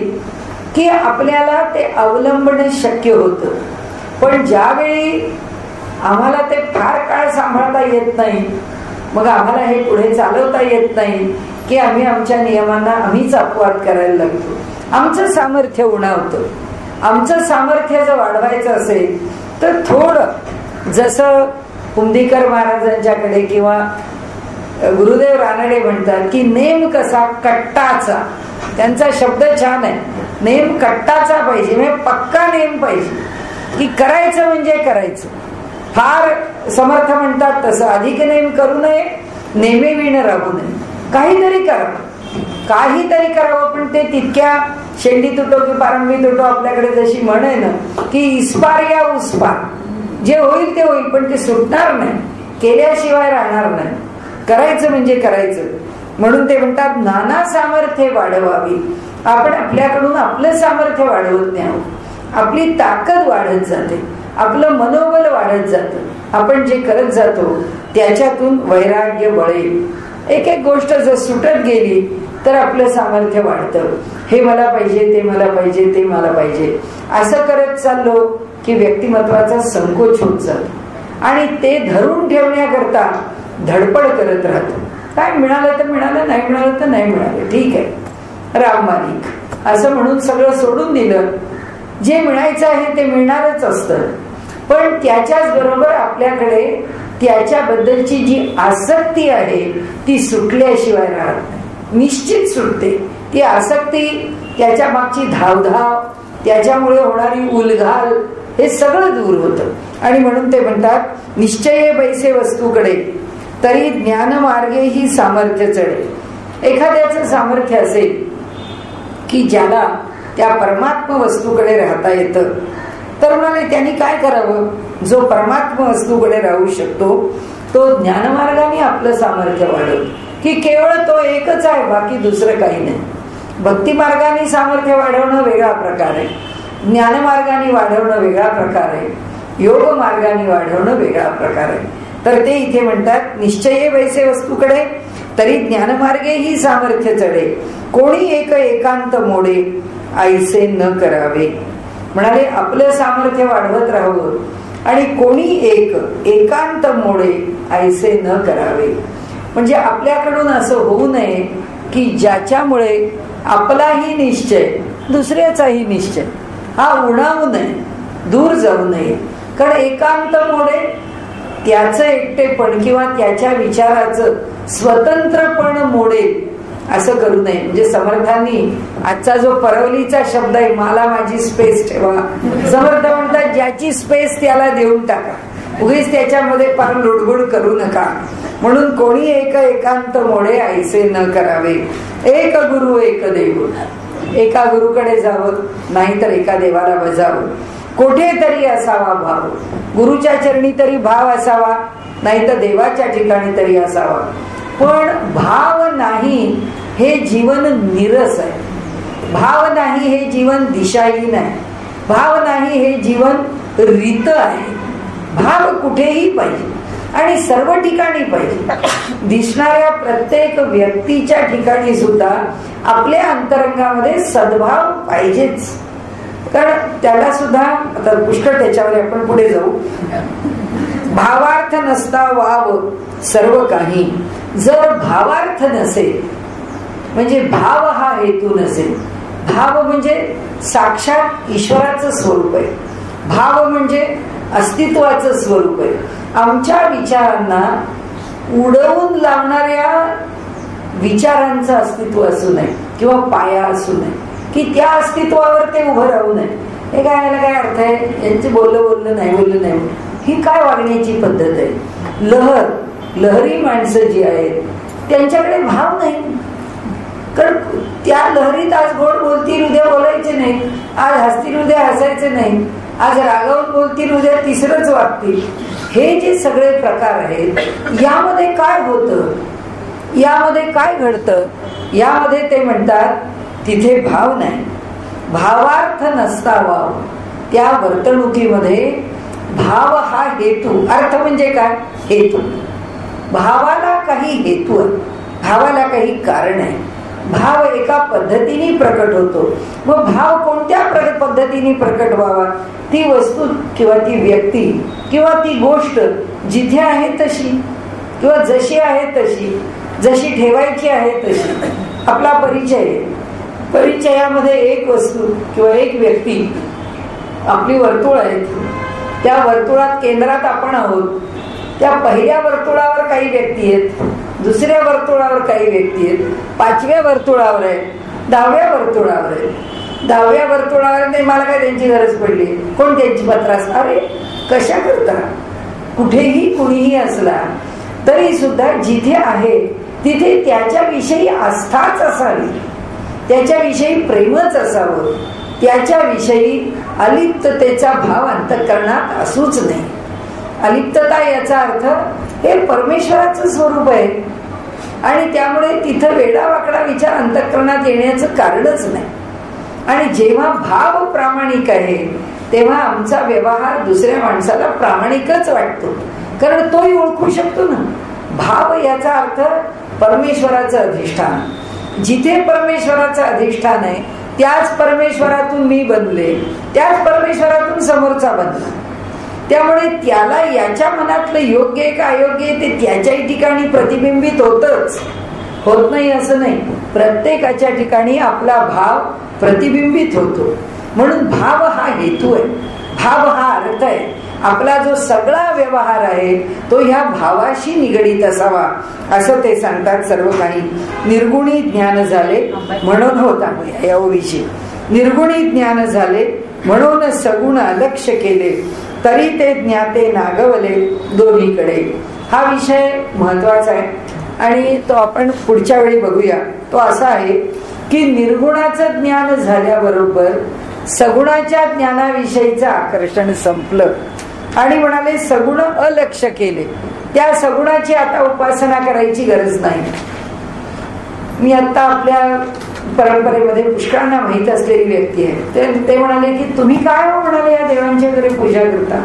की आपल्याला ते अवलंबणं शक्य होतं. पण ज्यावेळी आम्हाला ते फार काळ सांभाळता येत नाही, मग आम्हाला हे पुढे चालवता येत नाही, की आम्ही आमच्या नियमांना आम्हीच अपवाद करायला लागतो. आमचं सामर्थ्य उणावतं. आमचं सामर्थ्य जर वाढवायचं असेल तर थोडं, जसं कुंदीकर महाराजांच्याकडे किंवा गुरुदेव रानडे म्हणतात की नेम कसा कट्टाचा. त्यांचा शब्द छान आहे, नेम कट्टाचा पाहिजे, म्हणजे पक्का नेम पाहिजे, की करायचं म्हणजे करायचं. फार समर्थ म्हणतात तसं, अधिक नेम करू नये, नेमे विण राहू नये. काहीतरी करावं, पण ते तितक्या शेंडी तुटो की पारंबी तुटो, आपल्याकडे जशी म्हण आहे ना, की इस्पार या उसपार, जे होईल ते होईल, पण ते सुटणार नाही, केल्याशिवाय राहणार नाही. करायचं म्हणजे करायचं. म्हणून ते म्हणतात, नाना सामर्थ्य वाढवावी. आपण आपल्याकडून आपलं सामर्थ्य वाढवत नाही आहोत. आपली ताकद वाढत जाते, आपलं मनोबल वाढत जातं. आपण जे करत जातो त्याच्यातून वैराग्य बळेल. एक एक गोष्ट जर सुटत गेली तर आपलं सामर्थ्य वाढतं. हे मला पाहिजे, ते मला पाहिजे, ते मला पाहिजे, असं करत चाललो की व्यक्तिमत्वाचा संकोच होत जातो आणि ते धरून ठेवण्याकरता धडपड करत राहतो. काय मिळालं तर मिळालं, नाही मिळालं तर नाही मिळालं, ठीक आहे, राम मालिक असं म्हणून सगळं सोडून दिलं. जे मिळायचं आहे ते मिळणारच असतं. पण त्याच्याच बरोबर आपल्याकडे त्याच्याबद्दलची जी आसक्ती आहे ती सुटल्याशिवाय राहत नाही, निश्चित सुटते ती आसक्ती. त्याच्या मागची धावधाव, त्याच्यामुळे होणारी उलघाल, हे सगळं दूर होतं. आणि म्हणून ते म्हणतात निश्चये बैसे वस्तूकडे तरी ज्ञानमार्गे ही सामर्थ्य चढे. एखाद्याचं सामर्थ्य असेल की ज्याला त्या परमात्मा वस्तूकडे राहता येतं, तर म्हणाले त्यांनी काय करावं? जो परमात्मा वस्तूकडे राहू शकतो तो ज्ञानमार्गाने आपलं सामर्थ्य वाढवतो, की केवळ तो एकच आहे, बाकी दुसरं काही नाही. भक्ती मार्गाने सामर्थ्य वाढवणं वेगळा प्रकार आहे, ज्ञानमार्गाने वाढवणं वेगळा प्रकार आहे, योग मार्गाने वाढवणं वेगळा प्रकार आहे. तर ते इथे म्हणतात निश्चये वैसे वस्तूकडे तरी ज्ञानमार्गे ही सामर्थ्य चढे, कोणी एक एकांत मोडे ऐसे न करावे. म्हणाले आपलं सामर्थ्य वाढवत राहावं आणि कोणी एक एकांत मोडे ऐसे न करावे. म्हणजे आपल्याकडून असं होऊ नये की ज्याच्यामुळे आपलाही निश्चय दुसऱ्याचाही निश्चय हा उणावू नये, दूर जाऊ नये. कारण एकांत मोडे त्याचं एकटेपण किंवा त्याच्या विचाराचं स्वतंत्रपण मोडेल असं करू नये. म्हणजे समर्थांनी आजचा जो परवलीचा शब्द आहे, मला माझी स्पेस ठेवा, समर्थ म्हणतात ज्याची स्पेस त्याला देऊन टाका, उगीच त्याच्यामध्ये फार लुडबुड करू नका. म्हणून कोणी एक एकांत मोडे ऐसे न करावे. एक गुरु एक देव, एका गुरुकडे जावं, नाहीतर एका देवाला बजावं. कोठेतरी असावा भाव, गुरुच्या चरणी तरी भाव असावा, नाहीतर देवाच्या ठिकाणी तरी असावा. पण भाव नाही हे जीवन निरस आहे, भाव नाही हे जीवन दिशाहीन आहे, भाव नाही हे जीवन रीत आहे. भाव कुठेही पाहिजे आणि सर्व ठिकाणी पाहिजे. दिसणाऱ्या प्रत्येक व्यक्तीच्या ठिकाणी सुद्धा आपल्या अंतरंगामध्ये सद्भाव पाहिजेच. कारण त्याला सुद्धा आता पुष्कळ त्याच्यावर आपण पुढे जाऊ. भावार्थ नसता वाव सर्व काही, जर भावार्थ नसेल म्हणजे भाव हा हेतू नसेल, भाव म्हणजे साक्षात ईश्वराचं स्वरूप आहे, भाव म्हणजे अस्तित्वाचं स्वरूप आहे. आमच्या विचारांना उडवून लावणाऱ्या विचारांचं अस्तित्व असू नये किंवा पाया असू नये, की त्या अस्तित्वावर ते उभं राहू नये. हे काय, याला काय अर्थ आहे, यांचं बोललं नाही, ही काय वागण्याची पद्धत आहे. लहरी माणसं जी आहेत त्यांच्याकडे भाव नाही. कारण त्या लहरीत आज गोड बोलतील, उद्या बोलायचे नाही, आज हसतील, उद्या हसायचे नाही, आज रागावून बोलतील, उद्या तिसरंच वागतील. हे जे सगळे प्रकार आहेत, यामध्ये काय होतं, यामध्ये काय घडतं, यामध्ये ते म्हणतात तिथे भाव नाही. भावार्थ नसता वाव, त्या वर्तणुकीमध्ये भाव हा हेतू, अर्थ म्हणजे काय, हेतू. भावाला काही हेतू आहे, भावाला काही कारण आहे. भाव एका पद्धतीने प्रकट होतो. मग भाव कोणत्या पद्धतीने प्रकट व्हावा, ती वस्तू किंवा ती व्यक्ती किंवा ती गोष्ट जिथे आहे तशी किंवा जशी आहे तशी, जशी ठेवायची आहे तशी. आपला परिचय, परिचयामध्ये एक वस्तू किंवा एक व्यक्ती, आपली वर्तुळ आहेत, त्या वर्तुळात केंद्रात आपण आहोत. त्या पहिल्या वर्तुळावर काही व्यक्ती आहेत, दुसऱ्या वर्तुळावर काही व्यक्ती आहेत, 5व्या वर्तुळावर आहे, 10व्या वर्तुळावर आहे. 10व्या वर्तुळावर ते मला काय त्यांची गरज पडली, कोण त्यांची पत्रास, अरे कशा करता. कुठेही कुणीही असला तरी सुद्धा जिथे आहे तिथे त्याच्याविषयी आस्थाच असावी, त्याच्याविषयी प्रेमच असावं, त्याच्याविषयी अलिप्ततेचा भाव अंतःकरणात असूच नाही. अलिप्तता याचा अर्थ हे परमेश्वराचं स्वरूप आहे आणि त्यामुळे तिथं वेडावाकडा विचार अंतःकरणात येण्याचं कारणच नाही. आणि जेव्हा भाव प्रामाणिक आहे तेव्हा आमचा व्यवहार दुसऱ्या माणसाला प्रामाणिकच वाटतो, कारण तोही ओळखू शकतो ना. भाव याचा अर्थ परमेश्वराचं अधिष्ठान. जिथे परमेश्वराचं अधिष्ठान आहे त्याच परमेश्वरातून मी बनले, त्याच परमेश्वरातून समोरचा बनला. त्यामुळे त्याला याच्या मनातलं योग्य आहे का अयोग्य आहे ते त्याच्याही ठिकाणी प्रतिबिंबित होतच, होत नाही असं नाही. प्रत्येकाच्या ठिकाणी आपला भाव प्रतिबिंबित होतो. म्हणून भाव हा हेतू आहे, भाव हा अर्थ आहे. आपला जो सगळा व्यवहार आहे तो ह्या भावाशी निगडीत असावा असं ते सांगतात. सर्व काही निर्गुणी ज्ञान झाले म्हणून होता या ओळीशी. निर्गुणी ज्ञान झाले म्हणून सगुण अलक्ष्य केले, तरी ते ज्ञाते नागवले दोन्हीकडे. हा विषय महत्वाचा आहे आणि तो आपण पुढच्या वेळी बघूया. तो असा आहे की निर्गुणाचं ज्ञान झाल्याबरोबर सगुणाच्या ज्ञानाविषयीचं आकर्षण संपलं आणि म्हणाले सगुण अलक्ष्य केले. त्या सगुणाची आता उपासना करायची गरज नाही. मी आता आपल्या परंपरेमध्ये पुष्कळांना माहित असलेली व्यक्ती आहे. ते म्हणाले की तुम्ही काय हो म्हणाले या देवांच्या घरी पूजा करता,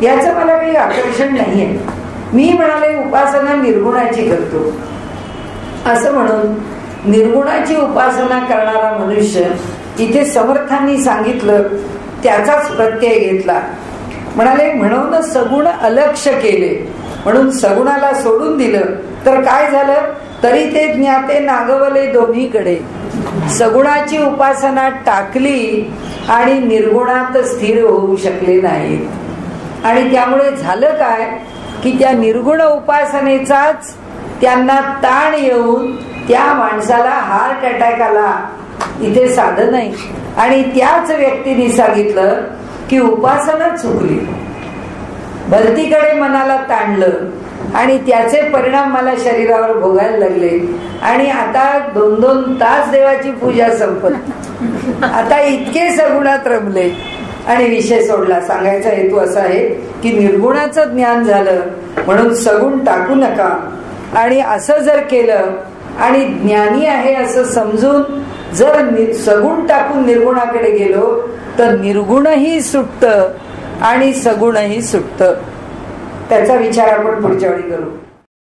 याचं मला काही आकर्षण नाहीये. मी म्हणाले उपासना निर्गुणाची करतो. असं म्हणून निर्गुणाची उपासना करणारा मनुष्य इथे समर्थांनी सांगितलं त्याचाच प्रत्यय घेतला. म्हणाले म्हणून सगुण अलक्ष्य केले, म्हणून सगुणाला सोडून दिलं तर काय झालं, तरी ते ज्ञाते नागवले दोन्हीकडे. सगुणाची उपासना टाकली आणि निर्गुणात स्थिर होऊ शकले नाहीत. आणि त्यामुळे झालं काय की त्या निर्गुण उपासनेचाच त्यांना ताण येऊन त्या माणसाला हार्ट अटॅक आला. इथे साधं नाही. आणि त्याच व्यक्तीने सांगितलं की उपासना चुकली, भलतीकडे मनाला ताणलं आणि त्याचे परिणाम मला शरीरावर भोगायला लागले आणि आता 2-2 तास देवाची पूजा संपत, आता इतके सगुणात रमले आणि विषय सोडला. सांगायचा हेतू असा आहे की निर्गुणाचं ज्ञान झालं म्हणून सगुण टाकू नका. आणि असं जर केलं आणि ज्ञानी आहे असं समजून जर सगुण टाकून निर्गुणाकडे गेलो तर निर्गुणही सुटतं आणि सगुणही सुटतं. त्याचा विचार आपण पुढच्या वेळी करू.